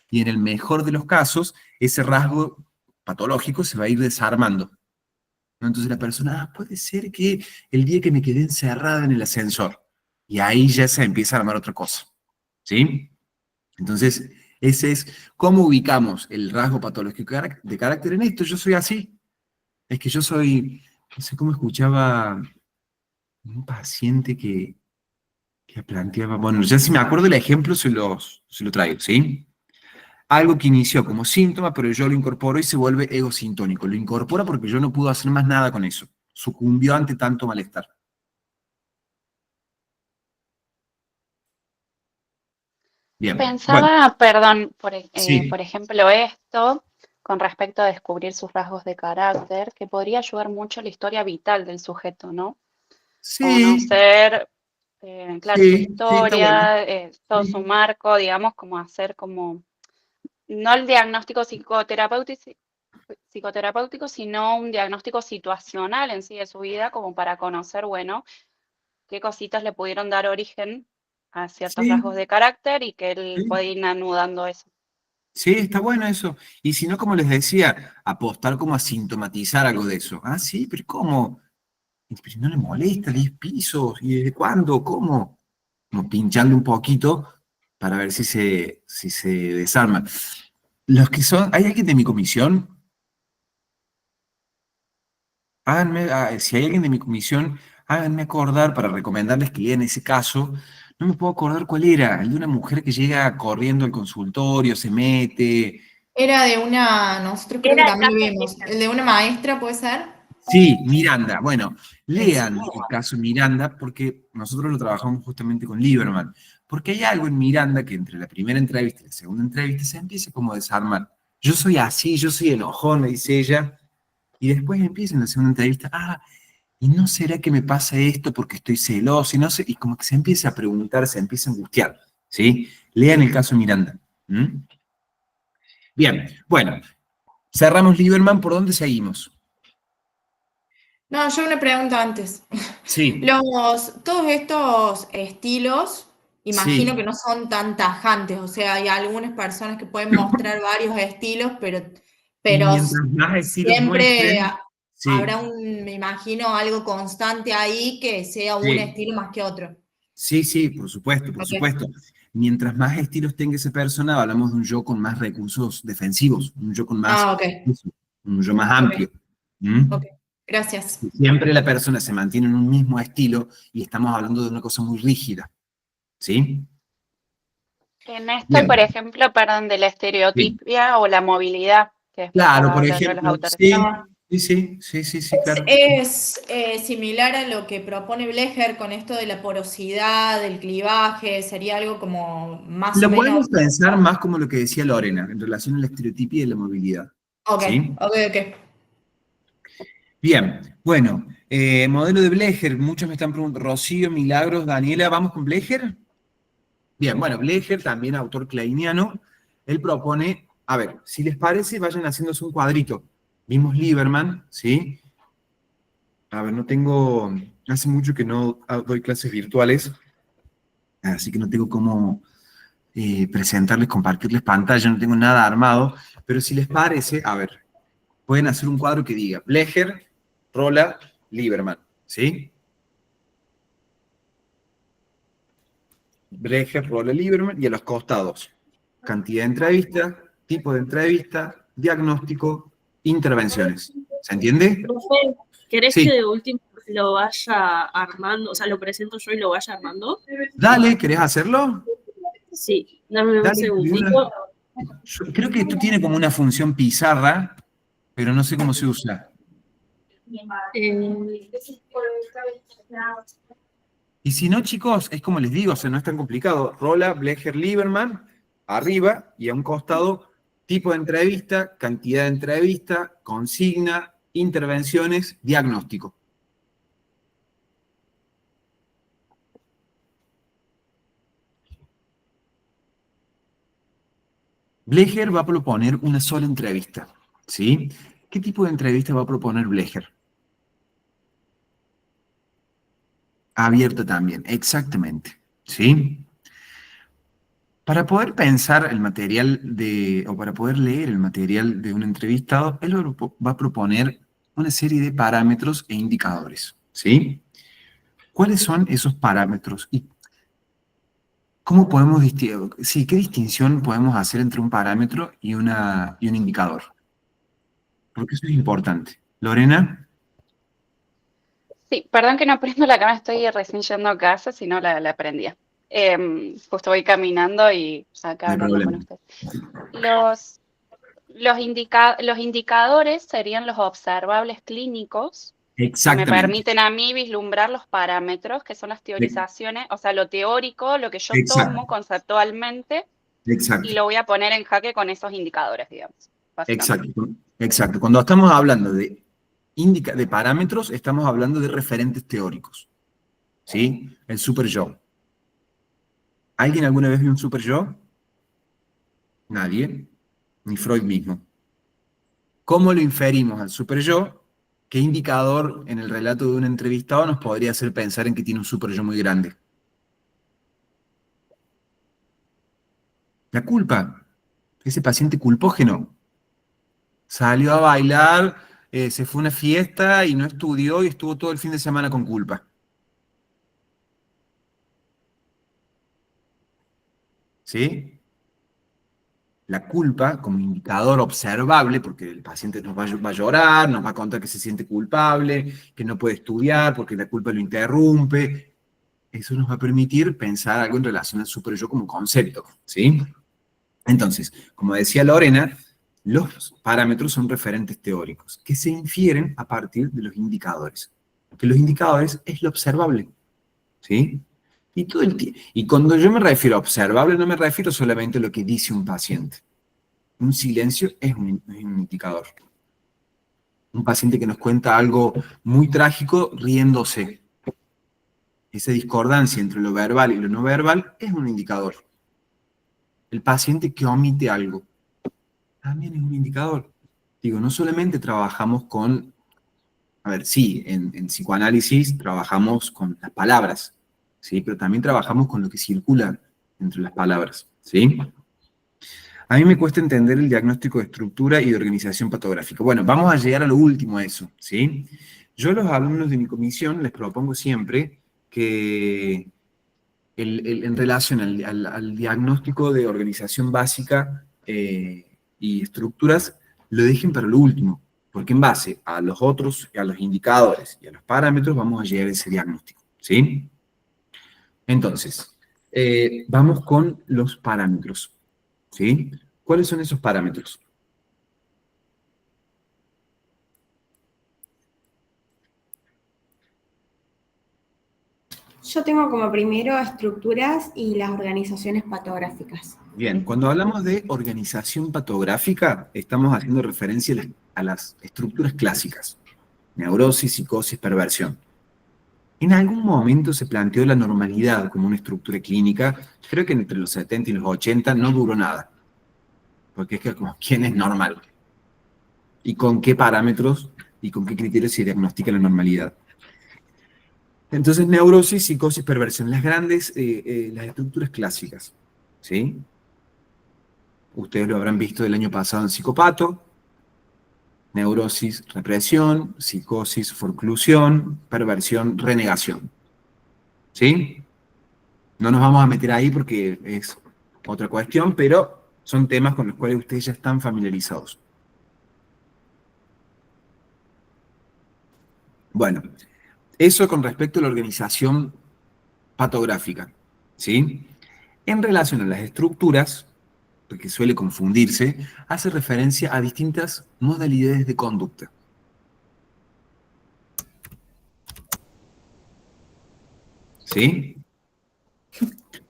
Y en el mejor de los casos, ese rasgo patológico se va a ir desarmando. ¿No? Entonces la persona, puede ser que el día que me quedé encerrada en el ascensor. Y ahí ya se empieza a armar otra cosa. ¿Sí? Entonces, ese es cómo ubicamos el rasgo patológico de carácter en esto. Yo soy así. Es que yo soy, no sé cómo escuchaba un paciente que planteaba, bueno, ya si me acuerdo el ejemplo se lo traigo, ¿sí? Algo que inició como síntoma, pero yo lo incorporo y se vuelve egosintónico. Lo incorpora porque yo no pude hacer más nada con eso. Sucumbió ante tanto malestar. Bien, bueno, Pensaba, perdón, sí, por ejemplo, esto con respecto a descubrir sus rasgos de carácter, que podría ayudar mucho a la historia vital del sujeto, ¿no? sí, Conocer, claro, su sí, sí, está bueno. historia, todo su marco, digamos, como hacer como, no el diagnóstico psicoterapéutico, sino un diagnóstico situacional en sí de su vida, como para conocer, bueno, qué cositas le pudieron dar origen a ciertos Sí, rasgos de carácter y que él sí. puede ir anudando eso. Sí, está bueno eso. Y si no, como les decía, apostar como a sintomatizar algo de eso. Ah, sí, pero ¿cómo? Pero no le molesta 10 pisos. ¿Y desde cuándo? ¿Cómo? Como pinchando un poquito para ver si se desarma. Los que son, ¿hay alguien de mi comisión? Háganme, si hay alguien de mi comisión, háganme acordar para recomendarles que lean ese caso. No me puedo acordar cuál era, el de una mujer que llega corriendo al consultorio, se mete. Era de una, nosotros creo que Era el también lo caso vimos, Fisher. el de una maestra, ¿puede ser? Sí, Miranda. Bueno, Eso. lean el caso Miranda porque nosotros lo trabajamos justamente con Lieberman. Porque hay algo en Miranda que entre la primera entrevista y la segunda entrevista se empieza como a desarmar. Yo soy así, yo soy enojón, me dice ella. Y después empieza en la segunda entrevista, ¿y no será que me pasa esto porque estoy celoso? Y no sé, y como que se empieza a preguntar, se empieza a angustiar. ¿Sí? Lean el caso Miranda. ¿Mm? Bien, bueno, cerramos Lieberman, ¿por dónde seguimos? No, yo una pregunta antes. Sí, Todos estos estilos, imagino sí. que no son tan tajantes, o sea, hay algunas personas que pueden mostrar varios estilos, Y pero mientras más estilos siempre muestren, habrá sí, me imagino, algo constante ahí que sea un sí, estilo más que otro. sí, sí, por supuesto, por Ok, supuesto. Mientras más estilos tenga esa persona, hablamos de un yo con más recursos defensivos, un yo con más, ok, un yo más ok, amplio. ¿Mm? ok. Gracias. Siempre la persona se mantiene en un mismo estilo y estamos hablando de una cosa muy rígida. ¿Sí? En esto, por Bien, ejemplo, perdón, de la bien. estereotipia o la movilidad, que después Claro, estaba por hablando de los ejemplo, autores. sí, sí, sí, sí, sí, sí, claro. Es similar a lo que propone Blecher con esto de la porosidad, del clivaje, sería algo como más o Lo menos. podemos pensar más como lo que decía Lorena, en relación al estereotipo y la movilidad. Ok, ¿Sí? ok, ok. Bien, bueno, modelo de Blecher, muchos me están preguntando, Rocío, Milagros, Daniela, ¿vamos con Blecher? Bien, bueno, Blecher, también autor kleiniano, él propone, a ver, si les parece, vayan haciéndose un cuadrito. Vimos Lieberman, ¿sí? A ver, no tengo, hace mucho que no doy clases virtuales, así que no tengo cómo presentarles, compartirles pantalla, no tengo nada armado, pero si les parece, a ver, pueden hacer un cuadro que diga Blecher, Rolla, Lieberman, ¿sí? Brecher, Rolla, Lieberman, y a los costados, cantidad de entrevistas, tipo de entrevista, diagnóstico, intervenciones. ¿Se entiende? Profe, ¿querés que Sí. de último lo vaya armando? O sea, lo presento yo y lo vaya armando. Dale, ¿querés hacerlo? Sí, dame un Dale, de una. segundito. Yo creo que esto tiene como una función pizarra, pero no sé cómo se usa. Y si no, chicos, es como les digo, o sea, no es tan complicado. Rola, Blecher, Lieberman, arriba, y a un costado, tipo de entrevista, cantidad de entrevista, consigna, intervenciones, diagnóstico. Blecher va a proponer una sola entrevista, ¿sí? ¿Qué tipo de entrevista va a proponer Blecher? Abierta también, exactamente, ¿sí? Para poder pensar el material o para poder leer el material de un entrevistado, él va a proponer una serie de parámetros e indicadores, ¿sí? ¿Cuáles son esos parámetros? ¿Y cómo podemos distinguir? Sí, ¿qué distinción podemos hacer entre un parámetro y un indicador? Porque eso es importante. Lorena. Sí, perdón que no prendo la cámara, estoy recién yendo a casa, si no la prendía. Justo voy caminando y acá No hay hablando con problema. ustedes. Los indicadores serían los observables clínicos que me Exactamente. permiten a mí vislumbrar los parámetros, que son las teorizaciones, o sea, lo teórico, lo que yo Exacto. tomo conceptualmente, Exacto. y lo voy a poner en jaque con esos indicadores, digamos. Exacto. Exacto. Cuando estamos hablando de parámetros, estamos hablando de referentes teóricos. ¿Sí? El super yo. ¿Alguien alguna vez vio un super yo? Nadie. Ni Freud mismo. ¿Cómo lo inferimos al super yo? ¿Qué indicador en el relato de un entrevistado nos podría hacer pensar en que tiene un super yo muy grande? La culpa. Ese paciente culpógeno. Salió a bailar, se fue a una fiesta y no estudió y estuvo todo el fin de semana con culpa. ¿Sí? La culpa como indicador observable, porque el paciente va a llorar, nos va a contar que se siente culpable, que no puede estudiar porque la culpa lo interrumpe. Eso nos va a permitir pensar algo en relación al superyo como concepto, ¿sí? Entonces, como decía Lorena, los parámetros son referentes teóricos que se infieren a partir de los indicadores. Que los indicadores es lo observable, ¿sí? Y cuando yo me refiero a observable, no me refiero solamente a lo que dice un paciente. Un silencio es un indicador. Un paciente que nos cuenta algo muy trágico riéndose. Esa discordancia entre lo verbal y lo no verbal es un indicador. El paciente que omite algo también es un indicador. Digo, no solamente trabajamos con, a ver, sí, en psicoanálisis trabajamos con las palabras, ¿sí? Pero también trabajamos con lo que circula entre las palabras, ¿sí? A mí me cuesta entender el diagnóstico de estructura y de organización patográfica. Bueno, vamos a llegar a lo último a eso, ¿sí? Yo a los alumnos de mi comisión les propongo siempre que en relación al diagnóstico de organización básica y estructuras, lo dejen para lo último, porque en base a los otros, a los indicadores y a los parámetros vamos a llegar a ese diagnóstico, ¿sí? Entonces, vamos con los parámetros, ¿sí? ¿Cuáles son esos parámetros? Yo tengo como primero estructuras y las organizaciones patográficas. Bien, cuando hablamos de organización patográfica, estamos haciendo referencia a las estructuras clásicas. Neurosis, psicosis, perversión. En algún momento se planteó la normalidad como una estructura clínica, creo que entre los 70 y los 80 no duró nada. Porque es que como, ¿quién es normal? ¿Y con qué parámetros y con qué criterios se diagnostica la normalidad? Entonces, neurosis, psicosis, perversión, las grandes, las estructuras clásicas, ¿sí? Ustedes lo habrán visto el año pasado en Psicopato. Neurosis, represión, psicosis, forclusión, perversión, renegación. ¿Sí? No nos vamos a meter ahí porque es otra cuestión, pero son temas con los cuales ustedes ya están familiarizados. Bueno, eso con respecto a la organización patográfica, ¿sí? En relación a las estructuras, porque suele confundirse, hace referencia a distintas modalidades de conducta. ¿Sí?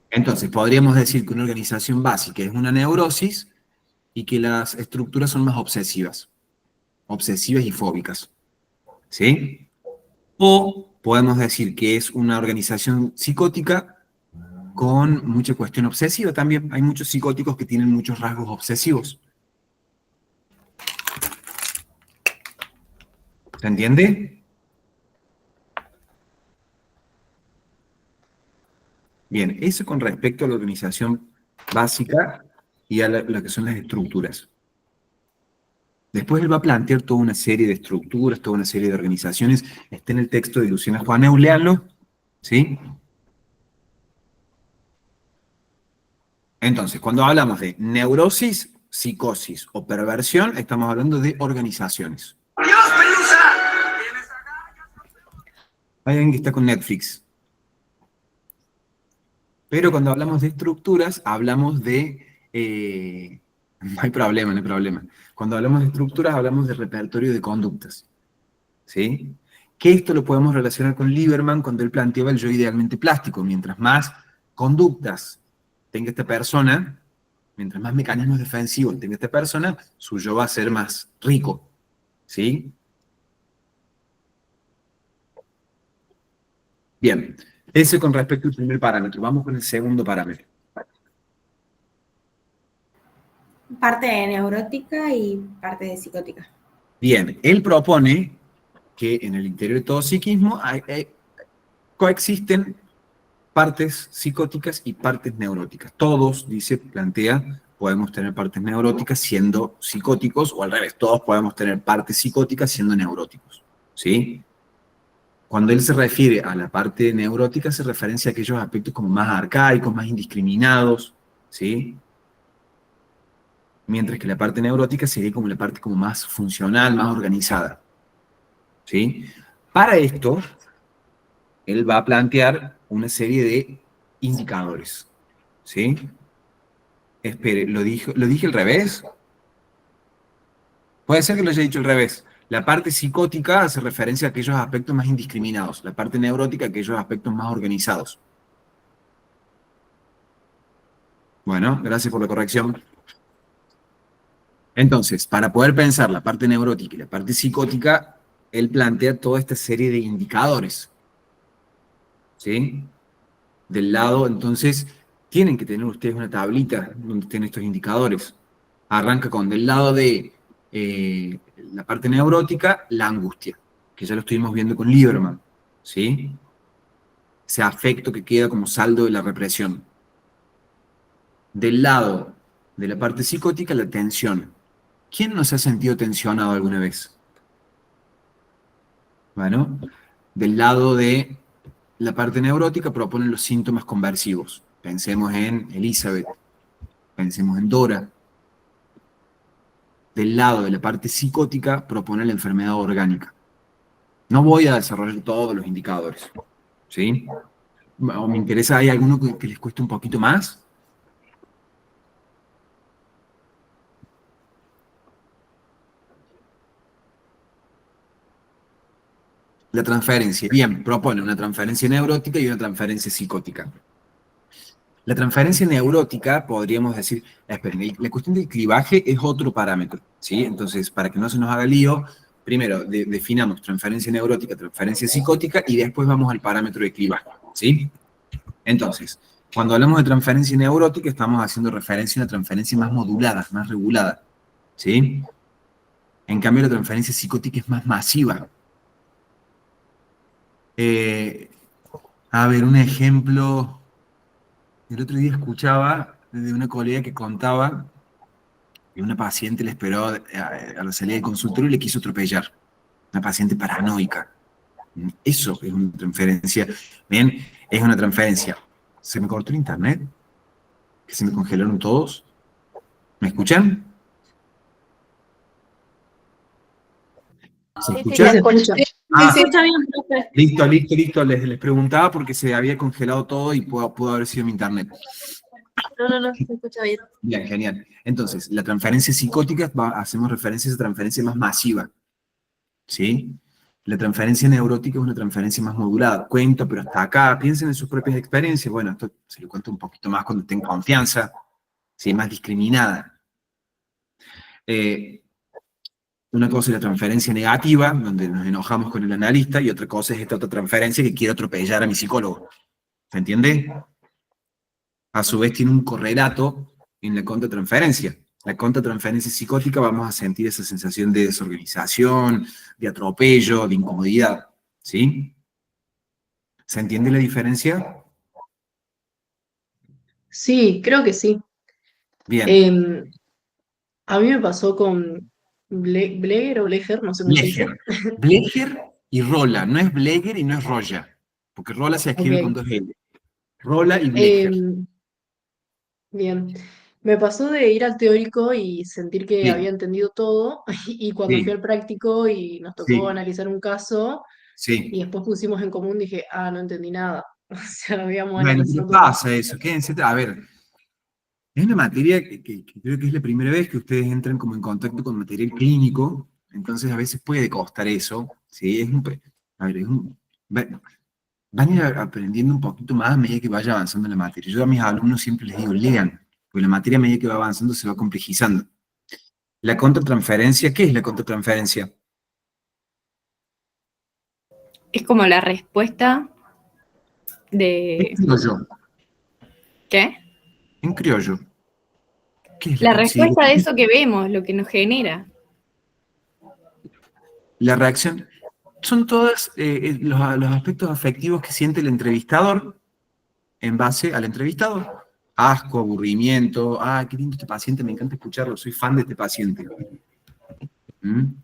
Entonces, podríamos decir que una organización básica es una neurosis y que las estructuras son más obsesivas y fóbicas. ¿Sí? O podemos decir que es una organización psicótica con mucha cuestión obsesiva también. Hay muchos psicóticos que tienen muchos rasgos obsesivos. ¿Se entiende? Bien, eso con respecto a la organización básica y a lo que son las estructuras. Después él va a plantear toda una serie de estructuras, toda una serie de organizaciones. Está en el texto de Luciana Juaneu, léanlo. ¿Sí? Entonces, cuando hablamos de neurosis, psicosis o perversión, estamos hablando de organizaciones. Hay alguien que está con Netflix. Pero cuando hablamos de estructuras, hablamos de... no hay problema, no hay problema. Cuando hablamos de estructuras, hablamos de repertorio de conductas. ¿Sí? Que esto lo podemos relacionar con Lieberman cuando él planteaba el yo idealmente plástico. Mientras más conductas tenga esta persona, mientras más mecanismos defensivos tenga esta persona, su yo va a ser más rico. ¿Sí? Bien, ese con respecto al primer parámetro. Vamos con el segundo parámetro. Parte de neurótica y parte de psicótica. Bien, él propone que en el interior de todo psiquismo coexisten partes psicóticas y partes neuróticas. Todos, dice, plantea, podemos tener partes neuróticas siendo psicóticos, o al revés, todos podemos tener partes psicóticas siendo neuróticos. ¿Sí? Cuando él se refiere a la parte neurótica, se referencia a aquellos aspectos como más arcaicos, más indiscriminados, ¿sí? Mientras que la parte neurótica sería como la parte como más funcional, más organizada, ¿sí? Para esto, él va a plantear una serie de indicadores, ¿sí? Espere, ¿lo dije al revés? Puede ser que lo haya dicho al revés. La parte psicótica hace referencia a aquellos aspectos más indiscriminados, la parte neurótica a aquellos aspectos más organizados. Bueno, gracias por la corrección. Entonces, para poder pensar la parte neurótica y la parte psicótica, él plantea toda esta serie de indicadores. ¿Sí? Del lado, entonces, tienen que tener ustedes una tablita donde estén estos indicadores. Arranca con, del lado de la parte neurótica, la angustia, que ya lo estuvimos viendo con Lieberman. ¿Sí? Ese afecto que queda como saldo de la represión. Del lado de la parte psicótica, la tensión. ¿Quién no se ha sentido tensionado alguna vez? Bueno, del lado de la parte neurótica proponen los síntomas conversivos. Pensemos en Elizabeth, pensemos en Dora. Del lado de la parte psicótica propone la enfermedad orgánica. No voy a desarrollar todos los indicadores, ¿sí? O me interesa, ¿hay alguno que les cueste un poquito más? La transferencia. Bien, propone una transferencia neurótica y una transferencia psicótica. La transferencia neurótica, podríamos decir, esperen, la cuestión del clivaje es otro parámetro, ¿sí? Entonces, para que no se nos haga lío, primero definamos transferencia neurótica, transferencia psicótica, y después vamos al parámetro de clivaje, ¿sí? Entonces, cuando hablamos de transferencia neurótica, estamos haciendo referencia a una transferencia más modulada, más regulada, ¿sí? En cambio, la transferencia psicótica es más masiva. A ver, un ejemplo. El otro día escuchaba de una colega que contaba que una paciente le esperó a la salida del consultorio y le quiso atropellar. Una paciente paranoica. Eso es una transferencia. Bien, es una transferencia. ¿Se me cortó el internet? ¿Que se me congelaron todos? ¿Me escuchan? ¿Se escucha? Ah, sí, está bien, profe. Listo. Les preguntaba porque se había congelado todo y pudo haber sido mi internet. No, se escucha bien. Bien, genial. Entonces, la transferencia psicótica, hacemos referencia a esa transferencia más masiva, ¿sí? La transferencia neurótica es una transferencia más modulada. Cuento, pero hasta acá, piensen en sus propias experiencias. Bueno, esto se lo cuento un poquito más cuando estén confianza, ¿sí? Más discriminada. Una cosa es la transferencia negativa, donde nos enojamos con el analista, y otra cosa es esta otra transferencia que quiere atropellar a mi psicólogo. ¿Se entiende? A su vez tiene un correlato en la contratransferencia. La contratransferencia psicótica vamos a sentir esa sensación de desorganización, de atropello, de incomodidad. ¿Sí? ¿Se entiende la diferencia? Sí, creo que sí. Bien. A mí me pasó con Bleger o Bleger, no sé cómo se dice. Bleger y Rolla, no es Bleger y no es Rolla, porque Rolla se escribe con 2 L. Rolla y Bleger. Bien. Me pasó de ir al teórico y sentir que Sí. había entendido todo, y cuando Sí. fui al práctico y nos tocó Sí. analizar un caso, Sí. y después pusimos en común, dije, no entendí nada. O sea, habíamos Bueno, ¿qué analizado. pasa eso? Quédense, a ver, es una materia que creo que es la primera vez que ustedes entran como en contacto con material clínico, entonces a veces puede costar eso, ¿sí? A ver, van a ir aprendiendo un poquito más a medida que vaya avanzando la materia. Yo a mis alumnos siempre les digo, lean, porque la materia a medida que va avanzando se va complejizando. La contratransferencia, ¿qué es la contratransferencia? Es como la respuesta de... En criollo. ¿Qué? En criollo. ¿Qué es La respuesta de eso que vemos, lo que nos genera. La reacción. Son todos los aspectos afectivos que siente el entrevistador en base al entrevistado. Asco, aburrimiento, qué lindo este paciente, me encanta escucharlo, soy fan de este paciente.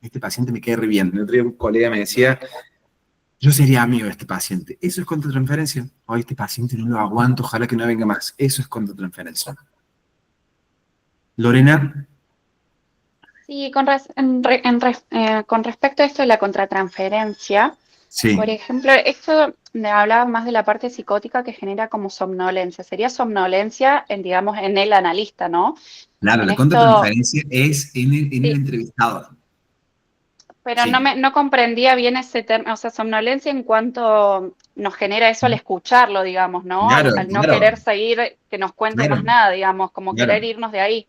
Este paciente me cae re bien. El otro día un colega me decía, yo sería amigo de este paciente. Eso es contratransferencia. Hoy este paciente no lo aguanto, ojalá que no venga más. Eso es contratransferencia. Lorena. Sí, con respecto a esto de la contratransferencia, Sí. por ejemplo, esto me hablaba más de la parte psicótica que genera como somnolencia. Sería somnolencia, digamos, en el analista, ¿no? Claro, En la esto, contratransferencia es en el sí, entrevistador. pero Sí. no comprendía bien ese término, o sea, somnolencia en cuanto nos genera eso al escucharlo, digamos, ¿no? Claro, Al no claro. querer seguir, que nos cuente Claro. más nada, digamos, como Claro. querer irnos de ahí.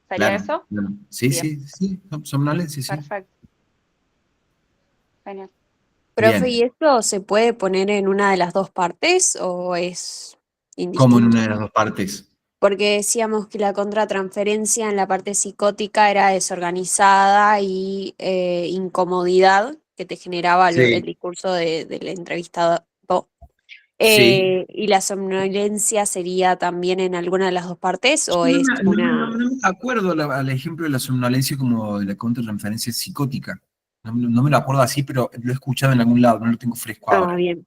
¿Sería Claro, eso? claro. Sí, Bien. sí, somnolencia, sí. Perfecto. Genial. Profe, ¿y Bien. esto se puede poner en una de las dos partes o es ¿Cómo en indistinto? una de las dos partes? Porque decíamos que la contratransferencia en la parte psicótica era desorganizada y incomodidad que te generaba el Sí, discurso del entrevistado. sí. ¿Y la somnolencia sería también en alguna de las dos partes Yo o es una... no me acuerdo al ejemplo de la somnolencia como de la contratransferencia psicótica. No me lo acuerdo así, pero lo he escuchado en algún lado, no lo tengo fresco ahora. bien.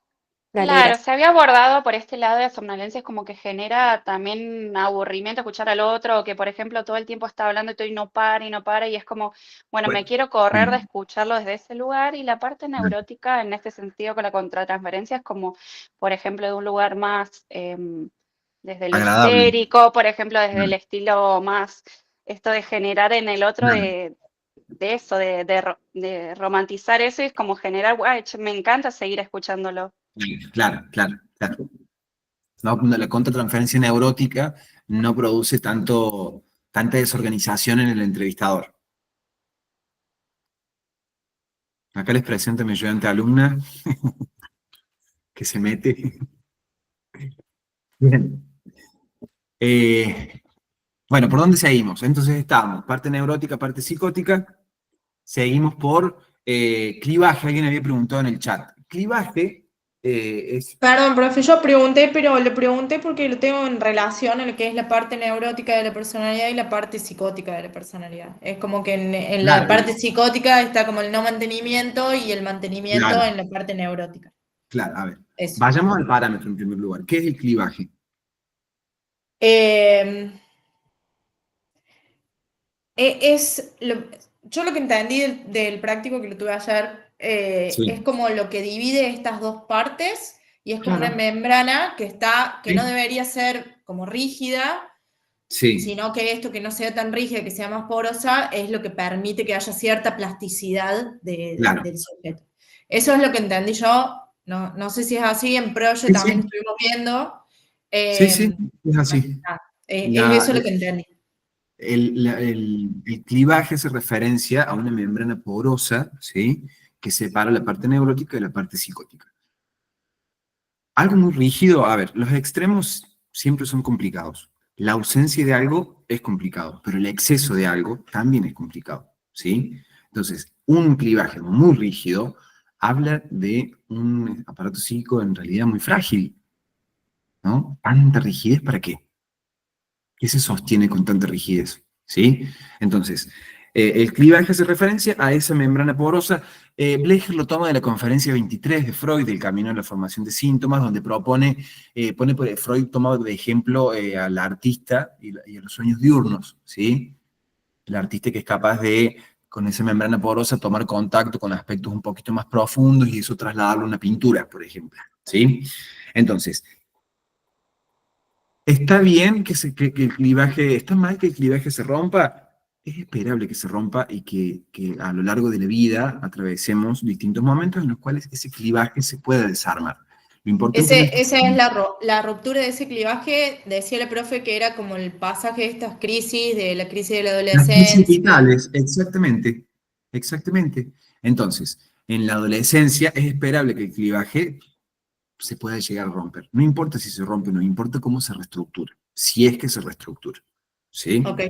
Dale, Claro, gracias. se había abordado por este lado de la somnolencia, es como que genera también aburrimiento escuchar al otro, o que por ejemplo todo el tiempo está hablando y todo y no para, y es como, bueno, me Bueno, quiero correr de sí, escucharlo desde ese lugar, y la parte neurótica en este sentido con la contratransferencia es como, por ejemplo, de un lugar más desde lo agradable. histérico, por ejemplo, desde el Claro, estilo más, esto de generar en el otro claro, de eso, de romantizar eso, y es como generar, guay, che, me encanta seguir escuchándolo. claro. No, la contratransferencia neurótica no produce tanta desorganización en el entrevistador. Acá les presento a mi ayudante alumna que se mete. Bien. Bueno, ¿por dónde seguimos? Entonces estábamos, parte neurótica, parte psicótica. Seguimos por clivaje. Alguien había preguntado en el chat. Clivaje es... Perdón, profe, yo pregunté, pero le pregunté porque lo tengo en relación a lo que es la parte neurótica de la personalidad y la parte psicótica de la personalidad. Es como que en la Claro, parte psicótica está como el no mantenimiento y el mantenimiento claro, en la parte neurótica. claro. A ver, Eso. vayamos al parámetro en primer lugar. ¿Qué es el clivaje? Yo lo que entendí del práctico que lo tuve ayer Sí. es como lo que divide estas dos partes y es como Claro. una membrana que no Sí. debería ser como rígida, Sí, sino que esto que no sea tan rígida, que sea más porosa, es lo que permite que haya cierta plasticidad claro. del sujeto. Eso es lo que entendí yo, no sé si es así, en Project Sí, también sí, estuvimos viendo. sí, sí, es así. Es eso lo que entendí. El clivaje hace referencia a una membrana porosa, ¿sí? Que separa la parte neurótica de la parte psicótica. Algo muy rígido, a ver, los extremos siempre son complicados. La ausencia de algo es complicado, pero el exceso de algo también es complicado, ¿sí? Entonces, un clivaje muy rígido habla de un aparato psíquico en realidad muy frágil, ¿no? ¿Tanta rigidez para qué? ¿Qué se sostiene con tanta rigidez? ¿Sí? Entonces, el clivaje hace referencia a esa membrana porosa. Blecher lo toma de la conferencia 23 de Freud, del camino a la formación de síntomas, donde Freud toma de ejemplo al artista y a los sueños diurnos, ¿sí? El artista que es capaz de, con esa membrana porosa, tomar contacto con aspectos un poquito más profundos y eso trasladarlo a una pintura, por ejemplo, ¿sí? Entonces, está bien que el clivaje, está mal que el clivaje se rompa, es esperable que se rompa y que a lo largo de la vida atravesemos distintos momentos en los cuales ese clivaje se pueda desarmar. Lo importante no es que... Esa es la ruptura de ese clivaje, decía la profe que era como el pasaje de estas crisis, de la crisis de la Las crisis adolescencia. vitales, exactamente, exactamente. Entonces, en la adolescencia es esperable que el clivaje se pueda llegar a romper. No importa si se rompe, no importa cómo se reestructura, si es que se reestructura. ¿Sí? Ok.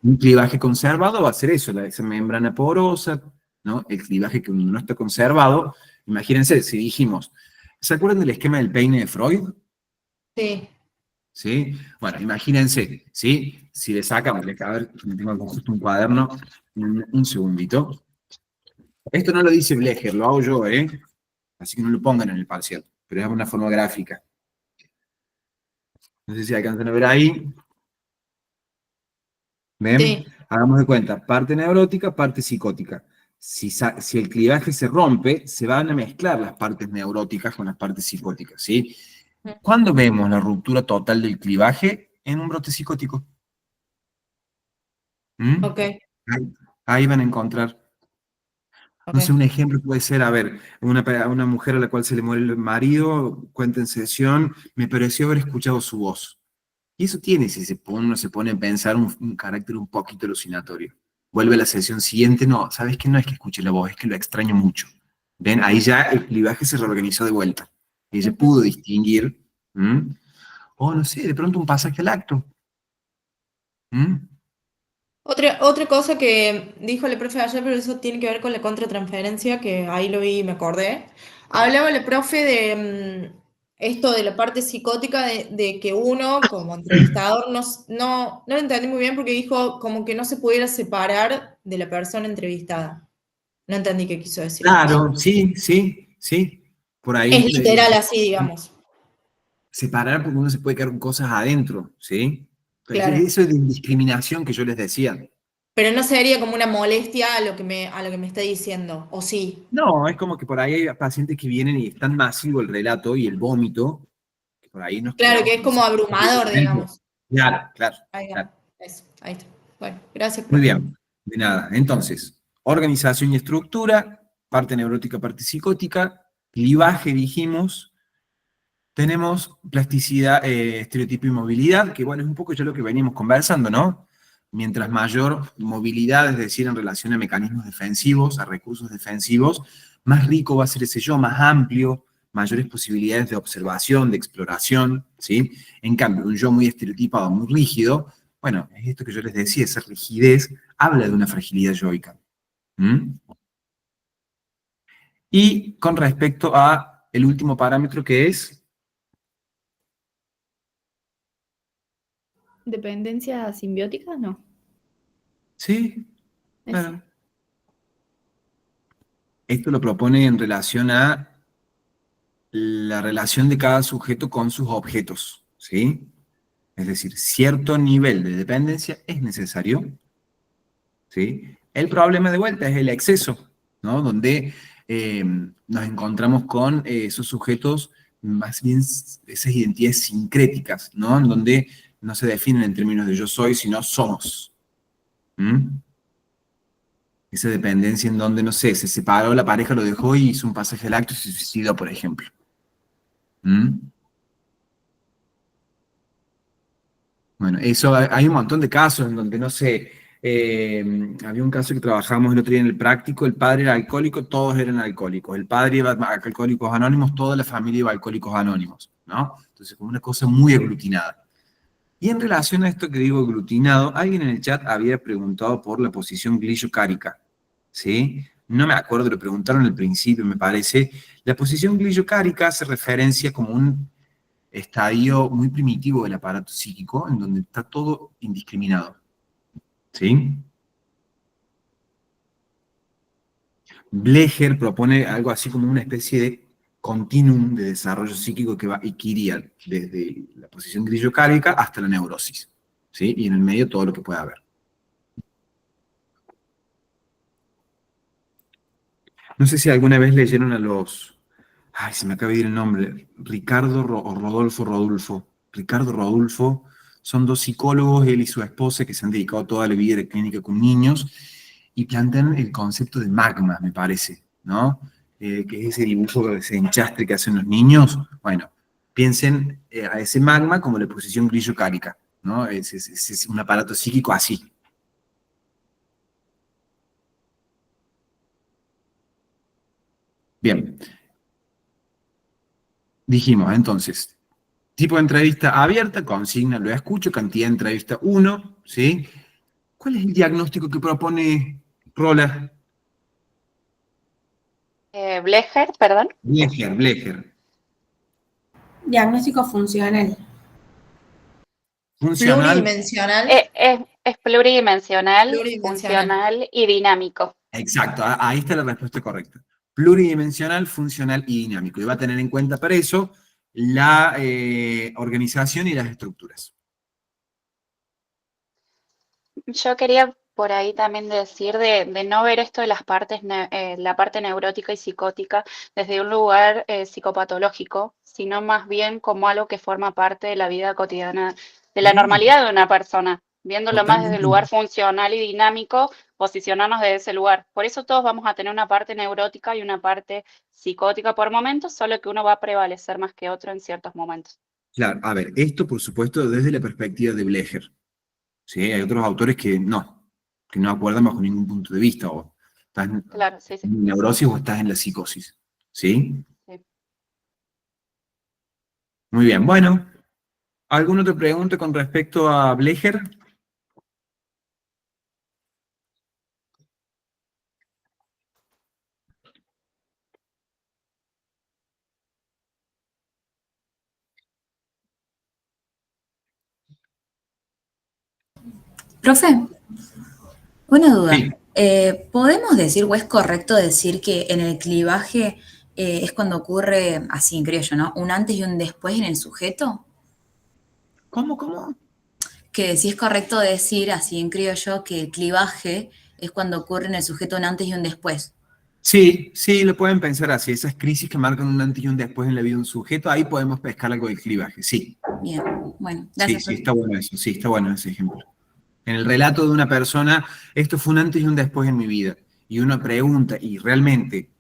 Un clivaje conservado va a ser eso, esa membrana porosa, ¿no? El clivaje que no está conservado. Imagínense, si dijimos, ¿se acuerdan del esquema del peine de Freud? Sí. ¿Sí? Bueno, imagínense, ¿sí? Si le sacamos, a ver, me tengo acá justo un cuaderno, un segundito. Esto no lo dice Blecher, lo hago yo, ¿eh? Así que no lo pongan en el parcial, pero es una forma gráfica. No sé si alcanzan a ver ahí. ¿Ven? Sí. Hagamos de cuenta, parte neurótica, parte psicótica. Si el clivaje se rompe, se van a mezclar las partes neuróticas con las partes psicóticas, ¿sí? ¿Cuándo vemos la ruptura total del clivaje? En un brote psicótico. ¿Mm? Ok. Ahí van a encontrar. No sé, un ejemplo puede ser, a ver, una mujer a la cual se le muere el marido, cuenta en sesión, me pareció haber escuchado su voz. Y eso tiene, si uno se pone a pensar, un carácter un poquito alucinatorio. Vuelve a la sesión siguiente, no, ¿sabes qué? No es que escuche la voz, es que lo extraño mucho. ¿Ven? Ahí ya el clivaje se reorganizó de vuelta. Ella pudo distinguir, o no sé, de pronto un pasaje al acto. Otra cosa que dijo el profe ayer, pero eso tiene que ver con la contratransferencia, que ahí lo vi y me acordé. Hablaba el profe de esto de la parte psicótica, de que uno como entrevistador no lo entendí muy bien porque dijo como que no se pudiera separar de la persona entrevistada. No entendí qué quiso decir. Claro, sí, sí, sí. Por ahí. Es literal así, digamos. Separar porque uno se puede quedar con cosas adentro, ¿sí? Pero Claro. eso es de discriminación que yo les decía. Pero no sería como una molestia a lo que me está diciendo, ¿o sí? No, es como que por ahí hay pacientes que vienen y es tan masivo el relato y el vómito, que por ahí nos Claro, quedamos que es con como ese- abrumador, digamos. Claro, claro, Ahí claro. va. Eso, ahí está. Bueno, gracias, Muy profe. bien, de nada. Entonces, organización y estructura, parte neurótica, parte psicótica, clivaje, dijimos. Tenemos plasticidad, estereotipo y movilidad, que bueno, es un poco ya lo que veníamos conversando, ¿no? Mientras mayor movilidad, es decir, en relación a mecanismos defensivos, a recursos defensivos, más rico va a ser ese yo, más amplio, mayores posibilidades de observación, de exploración, ¿sí? En cambio, un yo muy estereotipado, muy rígido, bueno, es esto que yo les decía, esa rigidez habla de una fragilidad yoica. Y con respecto a el último parámetro que es ¿Dependencia simbiótica? No. sí, Ese. claro. Esto lo propone en relación a la relación de cada sujeto con sus objetos, ¿sí? Es decir, cierto nivel de dependencia es necesario, ¿sí? El problema de vuelta es el exceso, ¿no? Donde nos encontramos con esos sujetos, más bien esas identidades sincréticas, ¿no? En donde no se definen en términos de yo soy, sino somos. Esa dependencia en donde, no sé, se separó, la pareja lo dejó y hizo un pasaje al acto y se suicidó, por ejemplo. Bueno, eso hay un montón de casos en donde, no sé, había un caso que trabajamos el otro día en el práctico, el padre era alcohólico, todos eran alcohólicos, el padre iba a Alcohólicos Anónimos, toda la familia iba a Alcohólicos Anónimos, ¿no? Entonces, como una cosa muy aglutinada. Y en relación a esto que digo aglutinado, alguien en el chat había preguntado por la posición glillo-cárica, ¿sí? No me acuerdo, lo preguntaron al principio, me parece. La posición glillo-cárica hace referencia como un estadio muy primitivo del aparato psíquico, en donde está todo indiscriminado, ¿sí? Blecher propone algo así como una especie de continuum de desarrollo psíquico que iría desde la posición grillo-cárica hasta la neurosis, ¿sí? Y en el medio todo lo que pueda haber. No sé si alguna vez leyeron a los... Ay, se me acaba de ir el nombre. Ricardo o Rodolfo. Ricardo Rodolfo. Son dos psicólogos, él y su esposa, que se han dedicado toda la vida a la clínica con niños, y plantean el concepto de magma, me parece, ¿no? Que es ese dibujo, ese enchastre que hacen los niños. Bueno, piensen a ese magma como la posición grillo-cárica, ¿no? Es un aparato psíquico así. Bien. Dijimos, entonces, tipo de entrevista abierta, consigna, lo escucho, cantidad de entrevista 1, ¿sí? ¿Cuál es el diagnóstico que propone Rola? Blecher, perdón. Blecher. Diagnóstico funcional. Funcional. Pluridimensional. Es pluridimensional, funcional y dinámico. Exacto, ahí está la respuesta correcta. Pluridimensional, funcional y dinámico. Y va a tener en cuenta para eso la organización y las estructuras. Yo quería por ahí también decir de no ver esto de las partes, la parte neurótica y psicótica desde un lugar psicopatológico, sino más bien como algo que forma parte de la vida cotidiana, de la normalidad de una persona, viéndolo más desde el lugar funcional y dinámico, posicionarnos desde ese lugar. Por eso todos vamos a tener una parte neurótica y una parte psicótica por momentos, solo que uno va a prevalecer más que otro en ciertos momentos. Claro, a ver, esto por supuesto desde la perspectiva de Blecher. ¿Sí? Hay otros autores que no acuerdan bajo ningún punto de vista, o estás en neurosis o estás en la psicosis, ¿sí? Sí. Muy bien, bueno, ¿alguna otra pregunta con respecto a Blecher? Profe, una duda. Sí. ¿Podemos decir o es correcto decir que en el clivaje es cuando ocurre, así creo yo, ¿no? Un antes y un después en el sujeto? ¿Cómo? Que si es correcto decir, así en criollo, que el clivaje es cuando ocurre en el sujeto un antes y un después. Sí, lo pueden pensar así. Esas crisis que marcan un antes y un después en la vida de un sujeto, ahí podemos pescar algo del clivaje, sí. Bien, bueno, gracias. Sí, está bueno eso, sí, está bueno ese ejemplo. En el relato de una persona, esto fue un antes y un después en mi vida. Y uno pregunta, y realmente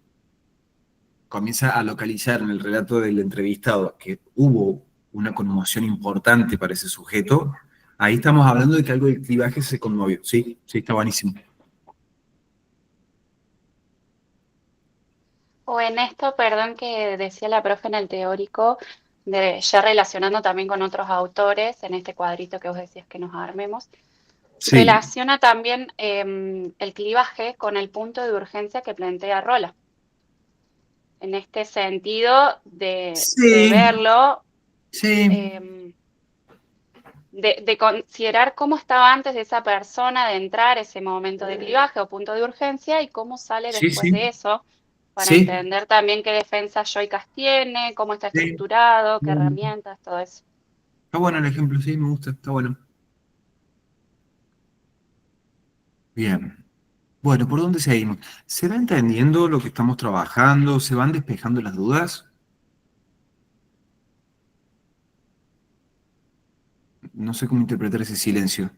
comienza a localizar en el relato del entrevistado que hubo una conmoción importante para ese sujeto, ahí estamos hablando de que algo del clivaje se conmovió. Sí, está buenísimo. O en esto, perdón, que decía la profe en el teórico, ya relacionando también con otros autores, en este cuadrito que vos decías que nos armemos, Sí. relaciona también el clivaje con el punto de urgencia que plantea Rola. En este sentido de verlo, de considerar cómo estaba antes de esa persona de entrar ese momento de clivaje o punto de urgencia y cómo sale después de eso, para entender también qué defensas yoicas tiene, cómo está estructurado, qué herramientas, todo eso. Está bueno el ejemplo, sí, me gusta, está bueno. Bien. Bueno, ¿por dónde seguimos? ¿Se va entendiendo lo que estamos trabajando? ¿Se van despejando las dudas? no sé cómo interpretar ese silencio.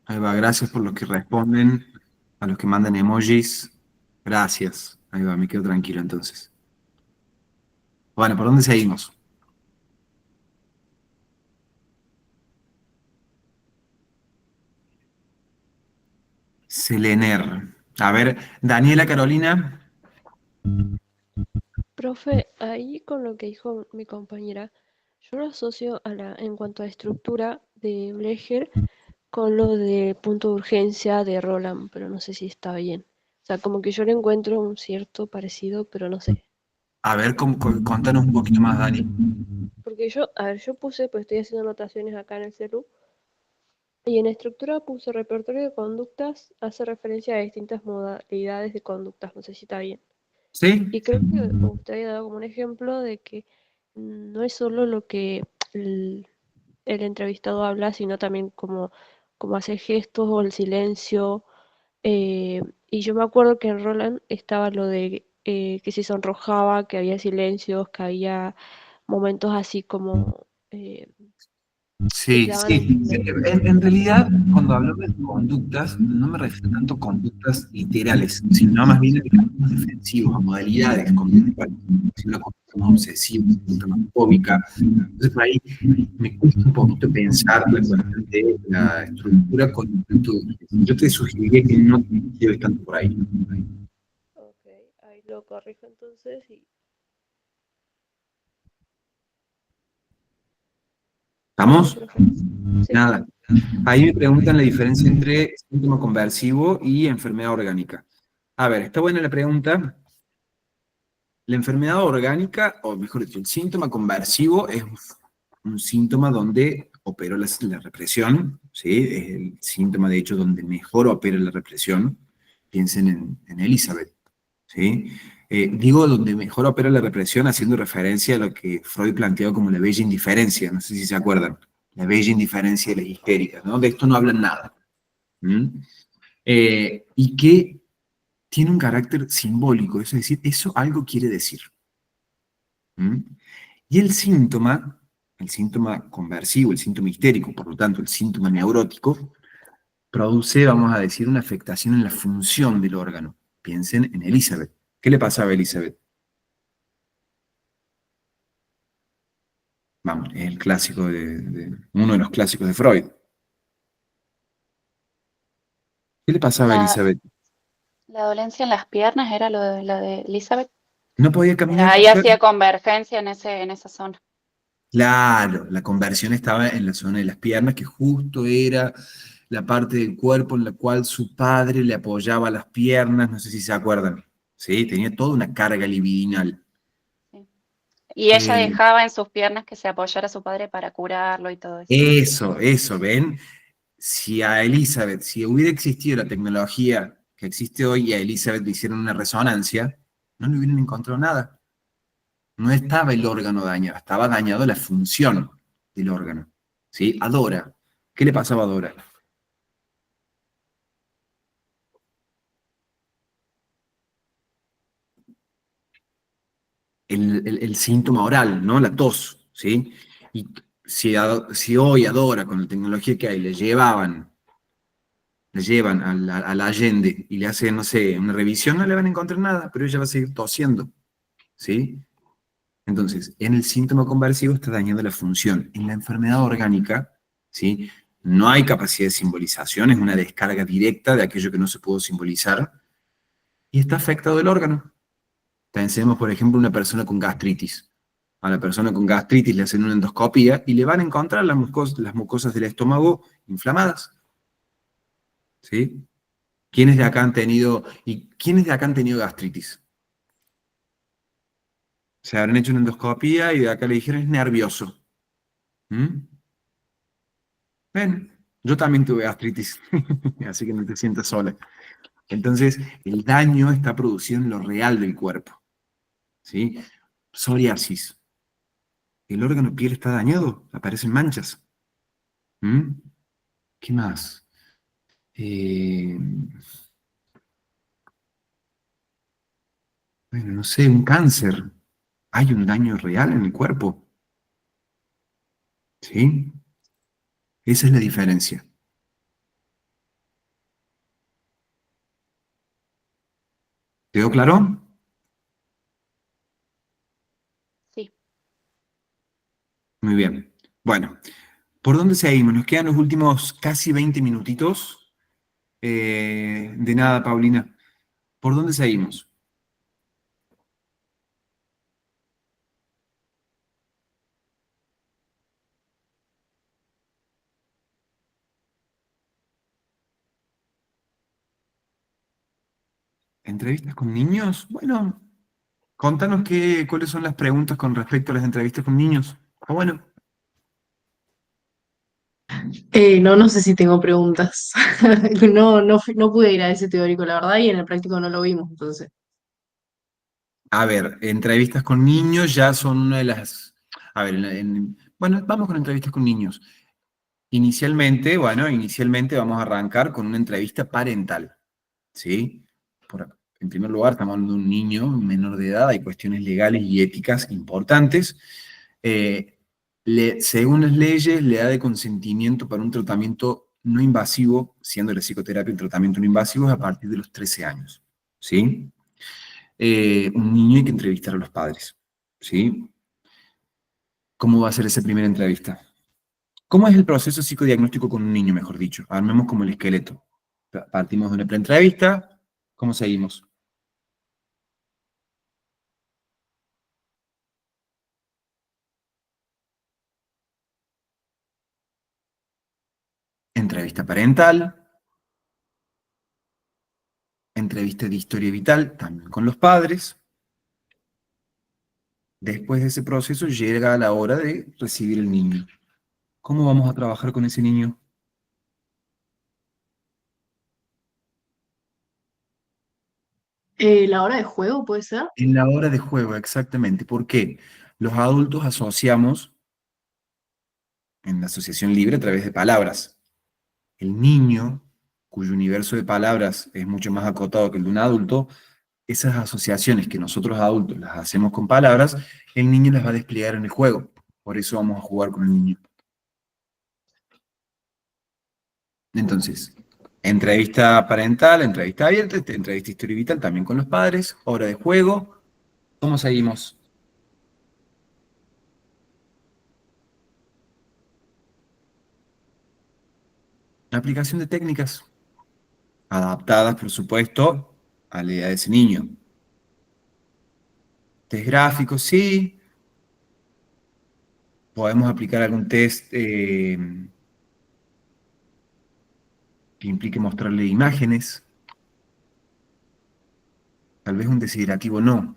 Ahí va, gracias por los que responden, a los que mandan emojis. Gracias. Ahí va, me quedo tranquilo entonces. Bueno, ¿por dónde seguimos? Selener. A ver, Daniela Carolina. Profe, ahí con lo que dijo mi compañera, yo lo asocio en cuanto a estructura de Blecher con lo de punto de urgencia de Roland, pero no sé si está bien. O sea, como que yo le encuentro un cierto parecido, pero no sé. A ver, contanos un poquito más, Dani. Porque yo puse, pues estoy haciendo anotaciones acá en el celu, y en estructura puse repertorio de conductas, hace referencia a distintas modalidades de conductas, no sé si está bien. ¿Sí? Y creo que usted había dado como un ejemplo de que no es solo lo que el entrevistado habla, sino también como hacer gestos o el silencio. Y yo me acuerdo que en Roland estaba lo de que se sonrojaba, que había silencios, que había momentos así como que te Sí, daban a sí. entender. En realidad, cuando hablo de conductas, no me refiero tanto a conductas literales, sino más bien a mecanismos defensivos, a modalidades conductuales. Si una conducta más obsesiva, una conducta más fóbica. Entonces, por ahí me cuesta un poquito pensar la cuestión de la estructura con el punto de vista. Yo te sugeriría que no te lleves tanto por ahí. Ok, ahí lo corrijo entonces y sí, ¿Estamos? profe. Sí. Nada. Ahí me preguntan la diferencia entre síntoma conversivo y enfermedad orgánica. A ver, está buena la pregunta. La enfermedad orgánica, o mejor dicho, el síntoma conversivo es un síntoma donde operó la represión, ¿sí? Es el síntoma, de hecho, donde mejor opera la represión. Piensen en Elizabeth, ¿sí? Digo donde mejor opera la represión haciendo referencia a lo que Freud planteó como la bella indiferencia, no sé si se acuerdan, la bella indiferencia de las histéricas, ¿no? De esto no hablan nada. ¿Mm? Y que tiene un carácter simbólico, es decir, eso algo quiere decir. ¿Mm? Y el síntoma conversivo, el síntoma histérico, por lo tanto el síntoma neurótico, produce, vamos a decir, una afectación en la función del órgano. Piensen en Elizabeth. ¿Qué le pasaba a Elizabeth? Vamos, es el clásico uno de los clásicos de Freud. ¿Qué le pasaba a La, Elizabeth? la dolencia en las piernas era lo de Elizabeth. No podía caminar. Ahí hacía convergencia en esa zona. Claro, la conversión estaba en la zona de las piernas, que justo era la parte del cuerpo en la cual su padre le apoyaba las piernas, no sé si se acuerdan. Sí, tenía toda una carga libidinal. Sí. Y ella Eh, dejaba en sus piernas que se apoyara a su padre para curarlo y todo eso. eso, ¿ven? Si a Elizabeth, si hubiera existido la tecnología que existe hoy y a Elizabeth le hicieron una resonancia, no le hubieran encontrado nada. No estaba el órgano dañado, estaba dañado la función del órgano. ¿Sí? A Dora. ¿Qué le pasaba a Dora? El síntoma oral, ¿no? La tos, ¿sí? Y si hoy a Dora, con la tecnología que hay, le llevan a la Allende y le hacen, no sé, una revisión, no le van a encontrar nada, pero ella va a seguir tosiendo, ¿sí? Entonces, en el síntoma conversivo está dañando la función. En la enfermedad orgánica, ¿sí? No hay capacidad de simbolización, es una descarga directa de aquello que no se pudo simbolizar y está afectado el órgano. Pensemos, por ejemplo, una persona con gastritis. A la persona con gastritis le hacen una endoscopía y le van a encontrar las mucosas del estómago inflamadas. ¿Sí? ¿Quiénes de acá han tenido gastritis? Se habrán hecho una endoscopía y de acá le dijeron es nervioso. ¿Mm? Ven, yo también tuve gastritis, así que no te sientas sola. Entonces, el daño está producido en lo real del cuerpo. ¿Sí? Psoriasis. El órgano piel está dañado, aparecen manchas. ¿Mm? ¿Qué más? Eh, bueno, no sé, un cáncer. Hay un daño real en el cuerpo. ¿Sí? Esa es la diferencia. ¿Quedó claro? Sí. Muy bien. Bueno, ¿por dónde seguimos? Nos quedan los últimos casi 20 minutitos. De nada, Paulina. ¿Por dónde seguimos? ¿Entrevistas con niños? Bueno, contanos cuáles son las preguntas con respecto a las entrevistas con niños. Ah, bueno. No sé si tengo preguntas. No pude ir a ese teórico, la verdad, y en el práctico no lo vimos, entonces. A ver, entrevistas con niños ya son una de las... A ver, bueno, vamos con entrevistas con niños. Inicialmente vamos a arrancar con una entrevista parental, ¿sí? En primer lugar, estamos hablando de un niño menor de edad, hay cuestiones legales y éticas importantes. Según las leyes, la edad de consentimiento para un tratamiento no invasivo, siendo la psicoterapia un tratamiento no invasivo, es a partir de los 13 años, ¿sí? Un niño hay que entrevistar a los padres, ¿sí? ¿Cómo va a ser esa primera entrevista? ¿Cómo es el proceso psicodiagnóstico con un niño, mejor dicho? Armemos como el esqueleto. Partimos de una preentrevista, ¿cómo seguimos? Entrevista parental, entrevista de historia vital, también con los padres. Después de ese proceso llega la hora de recibir el niño. ¿Cómo vamos a trabajar con ese niño? ¿La hora de juego puede ser? En la hora de juego, exactamente. ¿Por qué? Los adultos asociamos en la asociación libre a través de palabras. El niño, cuyo universo de palabras es mucho más acotado que el de un adulto, esas asociaciones que nosotros adultos las hacemos con palabras, el niño las va a desplegar en el juego. Por eso vamos a jugar con el niño. Entonces, entrevista parental, entrevista abierta, entrevista historia vital también con los padres, hora de juego. ¿Cómo seguimos? Aplicación de técnicas adaptadas, por supuesto, a la edad de ese niño. Test gráficos, sí. Podemos aplicar algún test que implique mostrarle imágenes. Tal vez un desiderativo no.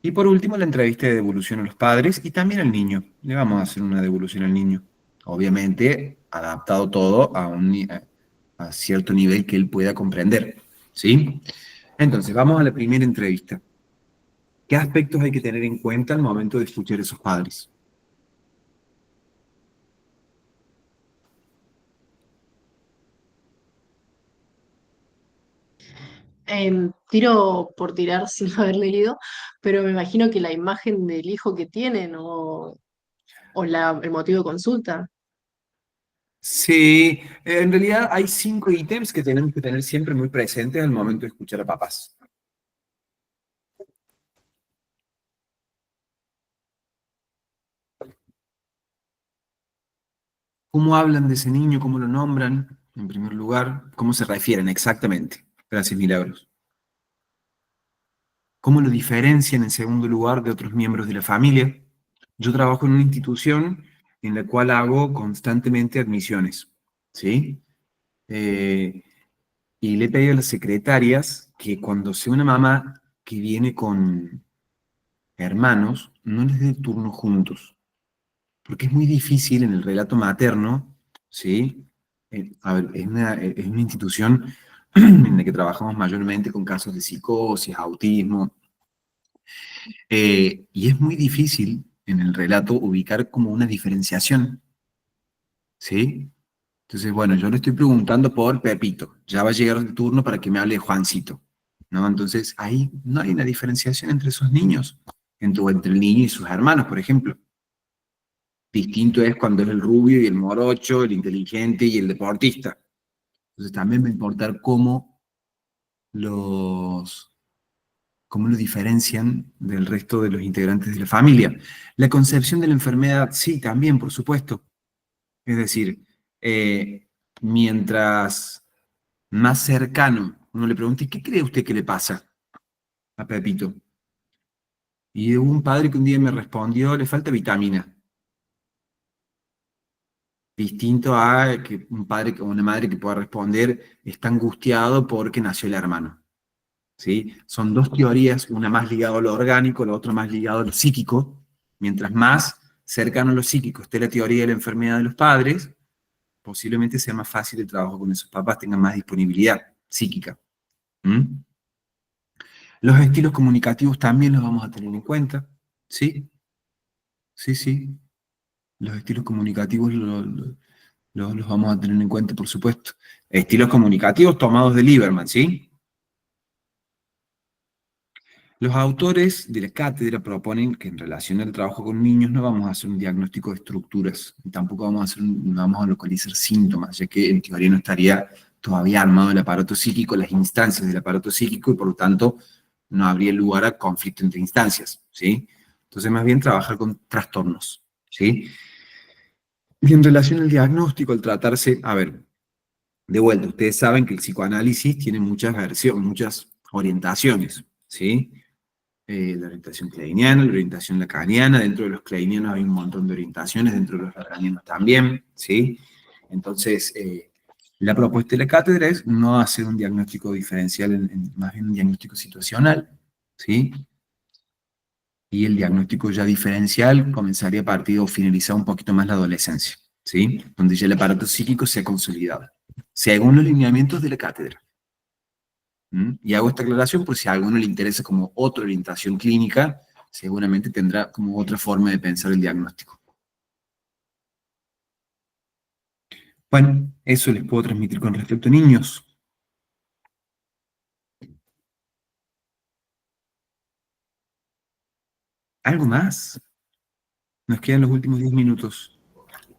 Y por último, la entrevista de devolución a los padres y también al niño. Le vamos a hacer una devolución al niño. Obviamente, adaptado todo a cierto nivel que él pueda comprender. ¿Sí? Entonces, vamos a la primera entrevista. ¿Qué aspectos hay que tener en cuenta al momento de escuchar a esos padres? Tiro por tirar sin haber leído, pero me imagino que la imagen del hijo que tienen o el motivo de consulta. Sí, en realidad hay 5 ítems que tenemos que tener siempre muy presentes al momento de escuchar a papás. ¿Cómo hablan de ese niño? ¿Cómo lo nombran? En primer lugar, ¿cómo se refieren exactamente? Gracias, Milagros. ¿Cómo lo diferencian en segundo lugar de otros miembros de la familia? Yo trabajo en una institución en la cual hago constantemente admisiones, ¿sí? Y le he pedido a las secretarias que cuando sea una mamá que viene con hermanos, no les dé turno juntos, porque es muy difícil en el relato materno, ¿sí? A ver, es una institución en la que trabajamos mayormente con casos de psicosis, autismo, y es muy difícil en el relato ubicar como una diferenciación, ¿sí? Entonces, bueno, yo le estoy preguntando por Pepito, ya va a llegar el turno para que me hable de Juancito, ¿no? Entonces, ahí no hay una diferenciación entre esos niños, entre el niño y sus hermanos, por ejemplo. Distinto es cuando es el rubio y el morocho, el inteligente y el deportista. Entonces también va a importar cómo los diferencian del resto de los integrantes de la familia. La concepción de la enfermedad, sí, también, por supuesto. Es decir, mientras más cercano uno le pregunte, ¿qué cree usted que le pasa a Pepito? Y hubo un padre que un día me respondió, le falta vitamina. Distinto a que un padre o una madre que pueda responder, está angustiado porque nació el hermano. ¿Sí? Son dos teorías, una más ligada a lo orgánico, la otra más ligada a lo psíquico. Mientras más cercano a lo psíquico esté la teoría de la enfermedad de los padres, posiblemente sea más fácil el trabajo con esos papás, tengan más disponibilidad psíquica. Los estilos comunicativos también los vamos a tener en cuenta, ¿sí? Sí. Los estilos comunicativos los vamos a tener en cuenta, por supuesto. Estilos comunicativos tomados de Lieberman, ¿sí? Los autores de la cátedra proponen que en relación al trabajo con niños no vamos a hacer un diagnóstico de estructuras, y tampoco vamos a localizar síntomas, ya que en teoría no estaría todavía armado el aparato psíquico, las instancias del aparato psíquico, y por lo tanto no habría lugar a conflicto entre instancias, ¿sí? Entonces más bien trabajar con trastornos, ¿sí? Y en relación al diagnóstico, al tratarse, a ver, de vuelta, ustedes saben que el psicoanálisis tiene muchas versiones, muchas orientaciones, ¿sí? La orientación kleiniana, la orientación lacaniana, dentro de los kleinianos hay un montón de orientaciones, dentro de los lacanianos también, ¿sí? Entonces, la propuesta de la cátedra es no hacer un diagnóstico diferencial, más bien un diagnóstico situacional, ¿sí? Y el diagnóstico ya diferencial comenzaría a partir o finalizar un poquito más la adolescencia, ¿sí? Donde ya el aparato psíquico se ha consolidado, según los lineamientos de la cátedra. Y hago esta aclaración por si a alguno le interesa como otra orientación clínica, seguramente tendrá como otra forma de pensar el diagnóstico. Bueno, eso les puedo transmitir con respecto a niños. ¿Algo más? Nos quedan los últimos 10 minutos.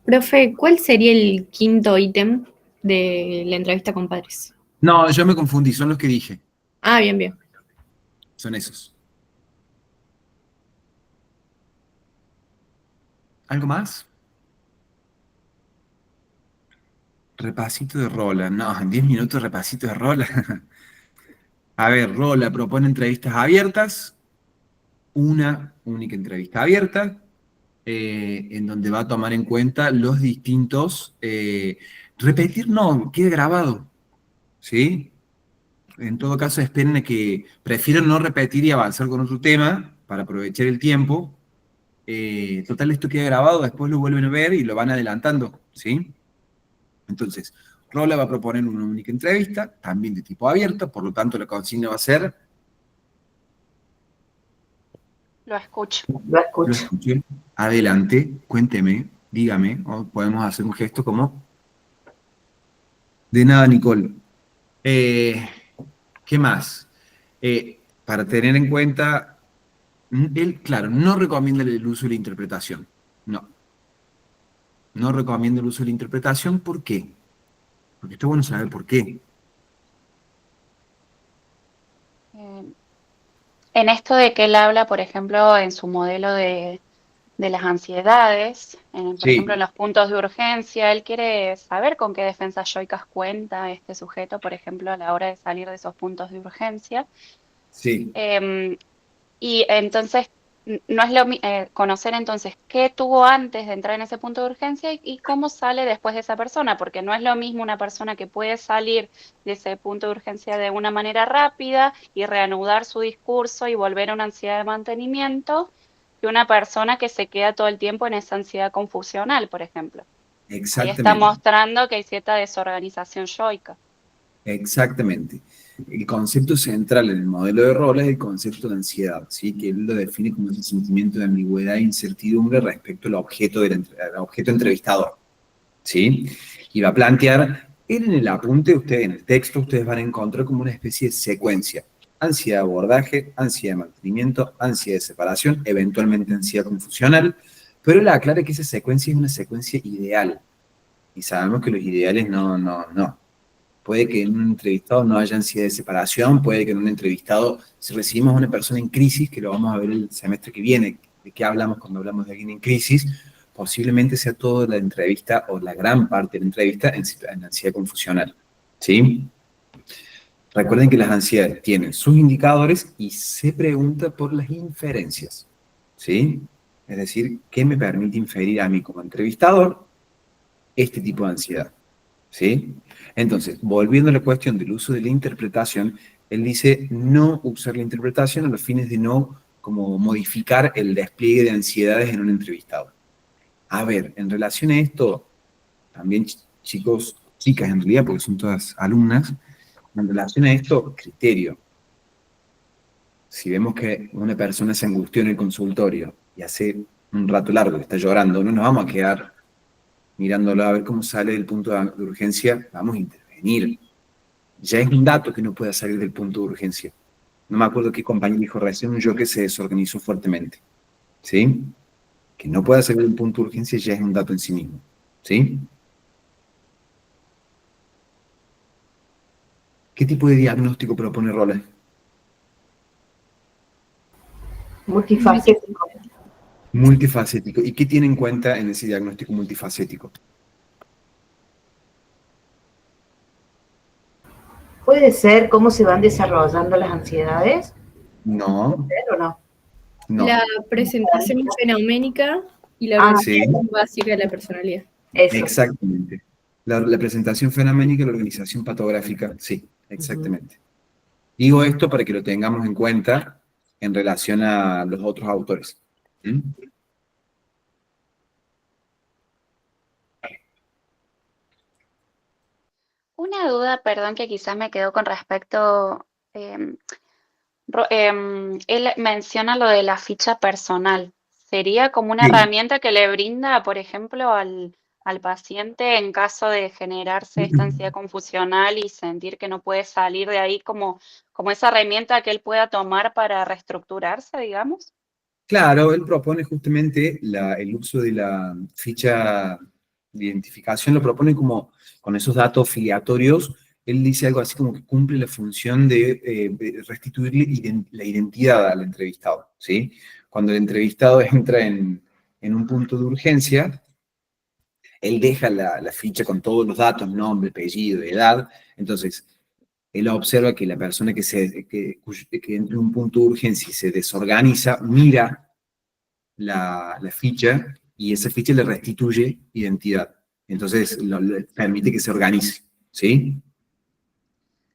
Profe, ¿cuál sería el quinto ítem de la entrevista con padres? No, yo me confundí, son los que dije. Ah, bien. Son esos. ¿Algo más? Repasito de Rola. No, en 10 minutos repasito de Rola. A ver, Rola propone entrevistas abiertas. Una única entrevista abierta, en donde va a tomar en cuenta los distintos... repetir no, quede grabado. ¿Sí? En todo caso, esperen a que prefiero no repetir y avanzar con otro tema para aprovechar el tiempo. Total, esto queda grabado, después lo vuelven a ver y lo van adelantando, ¿sí? Entonces, Rola va a proponer una única entrevista, también de tipo abierto, por lo tanto la consigna va a ser... Lo escucho. Lo escuché. Adelante, cuénteme, dígame, o podemos hacer un gesto como... De nada, Nicole. ¿Qué más? Para tener en cuenta, él, claro, no recomienda el uso de la interpretación. No recomienda el uso de la interpretación. ¿Por qué? Porque está bueno saber por qué. En esto de que él habla, por ejemplo, en su modelo de las ansiedades, por ejemplo, en los puntos de urgencia, él quiere saber con qué defensas yoicas cuenta este sujeto, por ejemplo, a la hora de salir de esos puntos de urgencia. Sí. Y entonces, no es lo conocer entonces qué tuvo antes de entrar en ese punto de urgencia y cómo sale después de esa persona, porque no es lo mismo una persona que puede salir de ese punto de urgencia de una manera rápida y reanudar su discurso y volver a una ansiedad de mantenimiento, que una persona que se queda todo el tiempo en esa ansiedad confusional, por ejemplo. Exactamente. Ahí está mostrando que hay cierta desorganización yoica. Exactamente. El concepto central en el modelo de Rola es el concepto de ansiedad, ¿sí? Que él lo define como ese sentimiento de ambigüedad e incertidumbre respecto al objeto entrevistador, ¿sí? Y va a plantear, en el apunte, en el texto, ustedes van a encontrar como una especie de secuencia. Ansiedad de abordaje, ansiedad de mantenimiento, ansiedad de separación, eventualmente ansiedad confusional, Pero la aclara que esa secuencia es una secuencia ideal. Y sabemos que los ideales no. Puede que en un entrevistado no haya ansiedad de separación, puede que en un entrevistado, si recibimos a una persona en crisis, que lo vamos a ver el semestre que viene, de qué hablamos cuando hablamos de alguien en crisis, posiblemente sea toda la entrevista o la gran parte de la entrevista en ansiedad confusional. ¿Sí? Recuerden que las ansiedades tienen sus indicadores y se pregunta por las inferencias. ¿Sí? Es decir, ¿qué me permite inferir a mí como entrevistador este tipo de ansiedad? ¿Sí? Entonces, volviendo a la cuestión del uso de la interpretación, él dice no usar la interpretación a los fines de no como modificar el despliegue de ansiedades en un entrevistado. A ver, en relación a esto, también chicos, chicas en realidad, porque son todas alumnas, en relación a esto, criterio. Si vemos que una persona se angustió en el consultorio y hace un rato largo que está llorando, no nos vamos a quedar mirándolo a ver cómo sale del punto de urgencia, vamos a intervenir. Ya es un dato que no pueda salir del punto de urgencia. No me acuerdo qué compañero dijo recién, yo que se desorganizó fuertemente. ¿Sí? Que no pueda salir del punto de urgencia ya es un dato en sí mismo. ¿Sí? ¿Qué tipo de diagnóstico propone Roland? Multifacético. Multifacético. ¿Y qué tiene en cuenta en ese diagnóstico multifacético? ¿Puede ser cómo se van desarrollando las ansiedades? No. ¿Puede ser o no? No. La presentación fenoménica y la organización básica de la personalidad. Eso. Exactamente. La presentación fenoménica y la organización patográfica, sí, exactamente. Digo esto para que lo tengamos en cuenta en relación a los otros autores. ¿Mm? Una duda, perdón, que quizás me quedó con respecto, él menciona lo de la ficha personal. ¿Sería como una herramienta que le brinda, por ejemplo, al paciente en caso de generarse esta ansiedad confusional y sentir que no puede salir de ahí, como esa herramienta que él pueda tomar para reestructurarse, digamos? Claro, él propone justamente el uso de la ficha de identificación, lo propone como con esos datos filiatorios. Él dice algo así como que cumple la función de restituirle la identidad al entrevistado, ¿sí? Cuando el entrevistado entra en un punto de urgencia, él deja la ficha con todos los datos, nombre, apellido, edad. Entonces, él observa que la persona que entra en un punto de urgencia y se desorganiza, mira la ficha y esa ficha le restituye identidad. Entonces, le permite que se organice, ¿sí?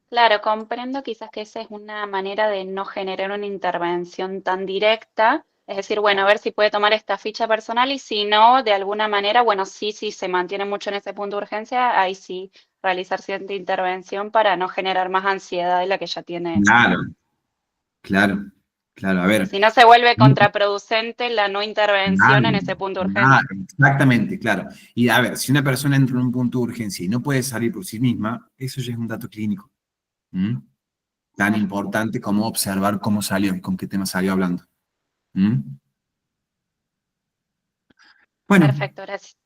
Claro, comprendo quizás que esa es una manera de no generar una intervención tan directa. Es decir, bueno, a ver si puede tomar esta ficha personal y si no, de alguna manera, bueno, sí, se mantiene mucho en ese punto de urgencia, ahí sí realizar cierta intervención para no generar más ansiedad de la que ya tiene. Claro, a ver. Si no se vuelve contraproducente la no intervención en ese punto de urgencia. Exactamente, claro. Y a ver, si una persona entra en un punto de urgencia y no puede salir por sí misma, eso ya es un dato clínico. Tan importante como observar cómo salió y con qué tema salió hablando. Bueno. Perfecto, gracias.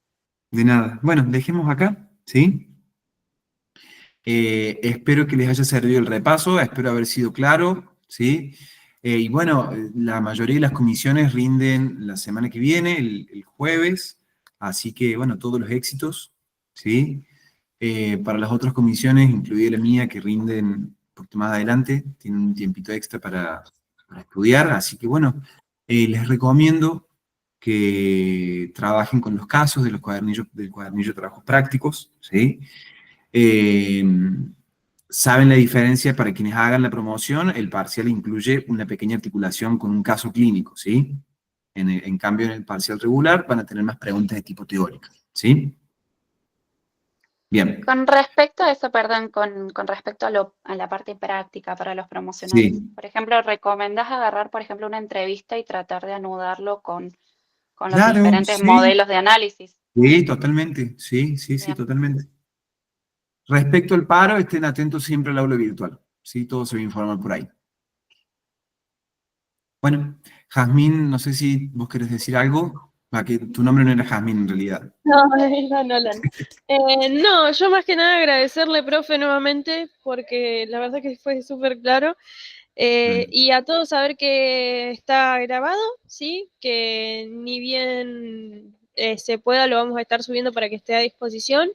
De nada. Bueno, dejemos acá, ¿sí? Espero que les haya servido el repaso, espero haber sido claro, ¿sí? Y bueno, la mayoría de las comisiones rinden la semana que viene, el jueves, así que bueno, todos los éxitos, ¿sí? Para las otras comisiones, incluida la mía, que rinden un poquito más adelante, tienen un tiempito extra para estudiar, así que bueno, les recomiendo que trabajen con los casos del cuadernillo de trabajos prácticos, ¿sí? Saben la diferencia, para quienes hagan la promoción, el parcial incluye una pequeña articulación con un caso clínico, ¿sí? En cambio, en el parcial regular van a tener más preguntas de tipo teórico, ¿sí? Bien. Con respecto a eso, perdón, con respecto a la parte práctica para los promocionales, por ejemplo, ¿recomendás agarrar, por ejemplo, una entrevista y tratar de anudarlo con los diferentes modelos de análisis? Sí, totalmente, sí, totalmente. Respecto al paro, estén atentos siempre al aula virtual, ¿sí? Todo se va a informar por ahí. Bueno, Jazmín, no sé si vos querés decir algo. Que tu nombre no era Jazmín en realidad. No, era Nolan. No, yo más que nada agradecerle, profe, nuevamente, porque la verdad que fue súper claro. Y a todos saber que está grabado, ¿sí? Que ni bien se pueda, lo vamos a estar subiendo para que esté a disposición.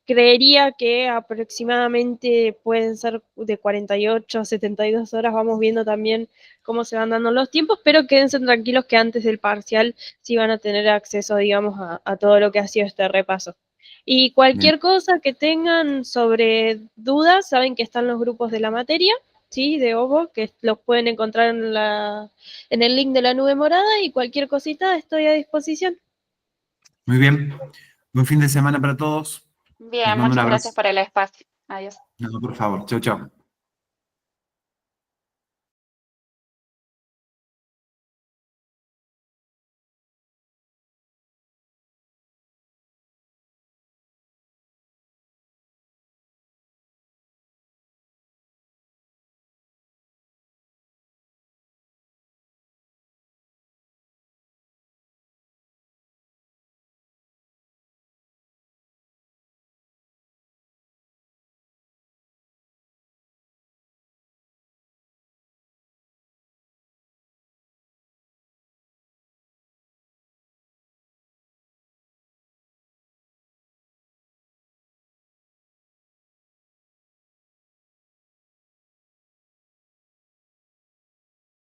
Creería que aproximadamente pueden ser de 48 a 72 horas, vamos viendo también cómo se van dando los tiempos, pero quédense tranquilos que antes del parcial sí van a tener acceso, digamos, a todo lo que ha sido este repaso. Y cualquier cosa que tengan sobre dudas, saben que están los grupos de la materia, ¿sí? De OVO, que los pueden encontrar en el link de la nube morada, y cualquier cosita estoy a disposición. Muy bien. Buen fin de semana para todos. Les Bien, mando un muchas abrazo. gracias por el espacio. Adiós. No, por favor. Chau, chau.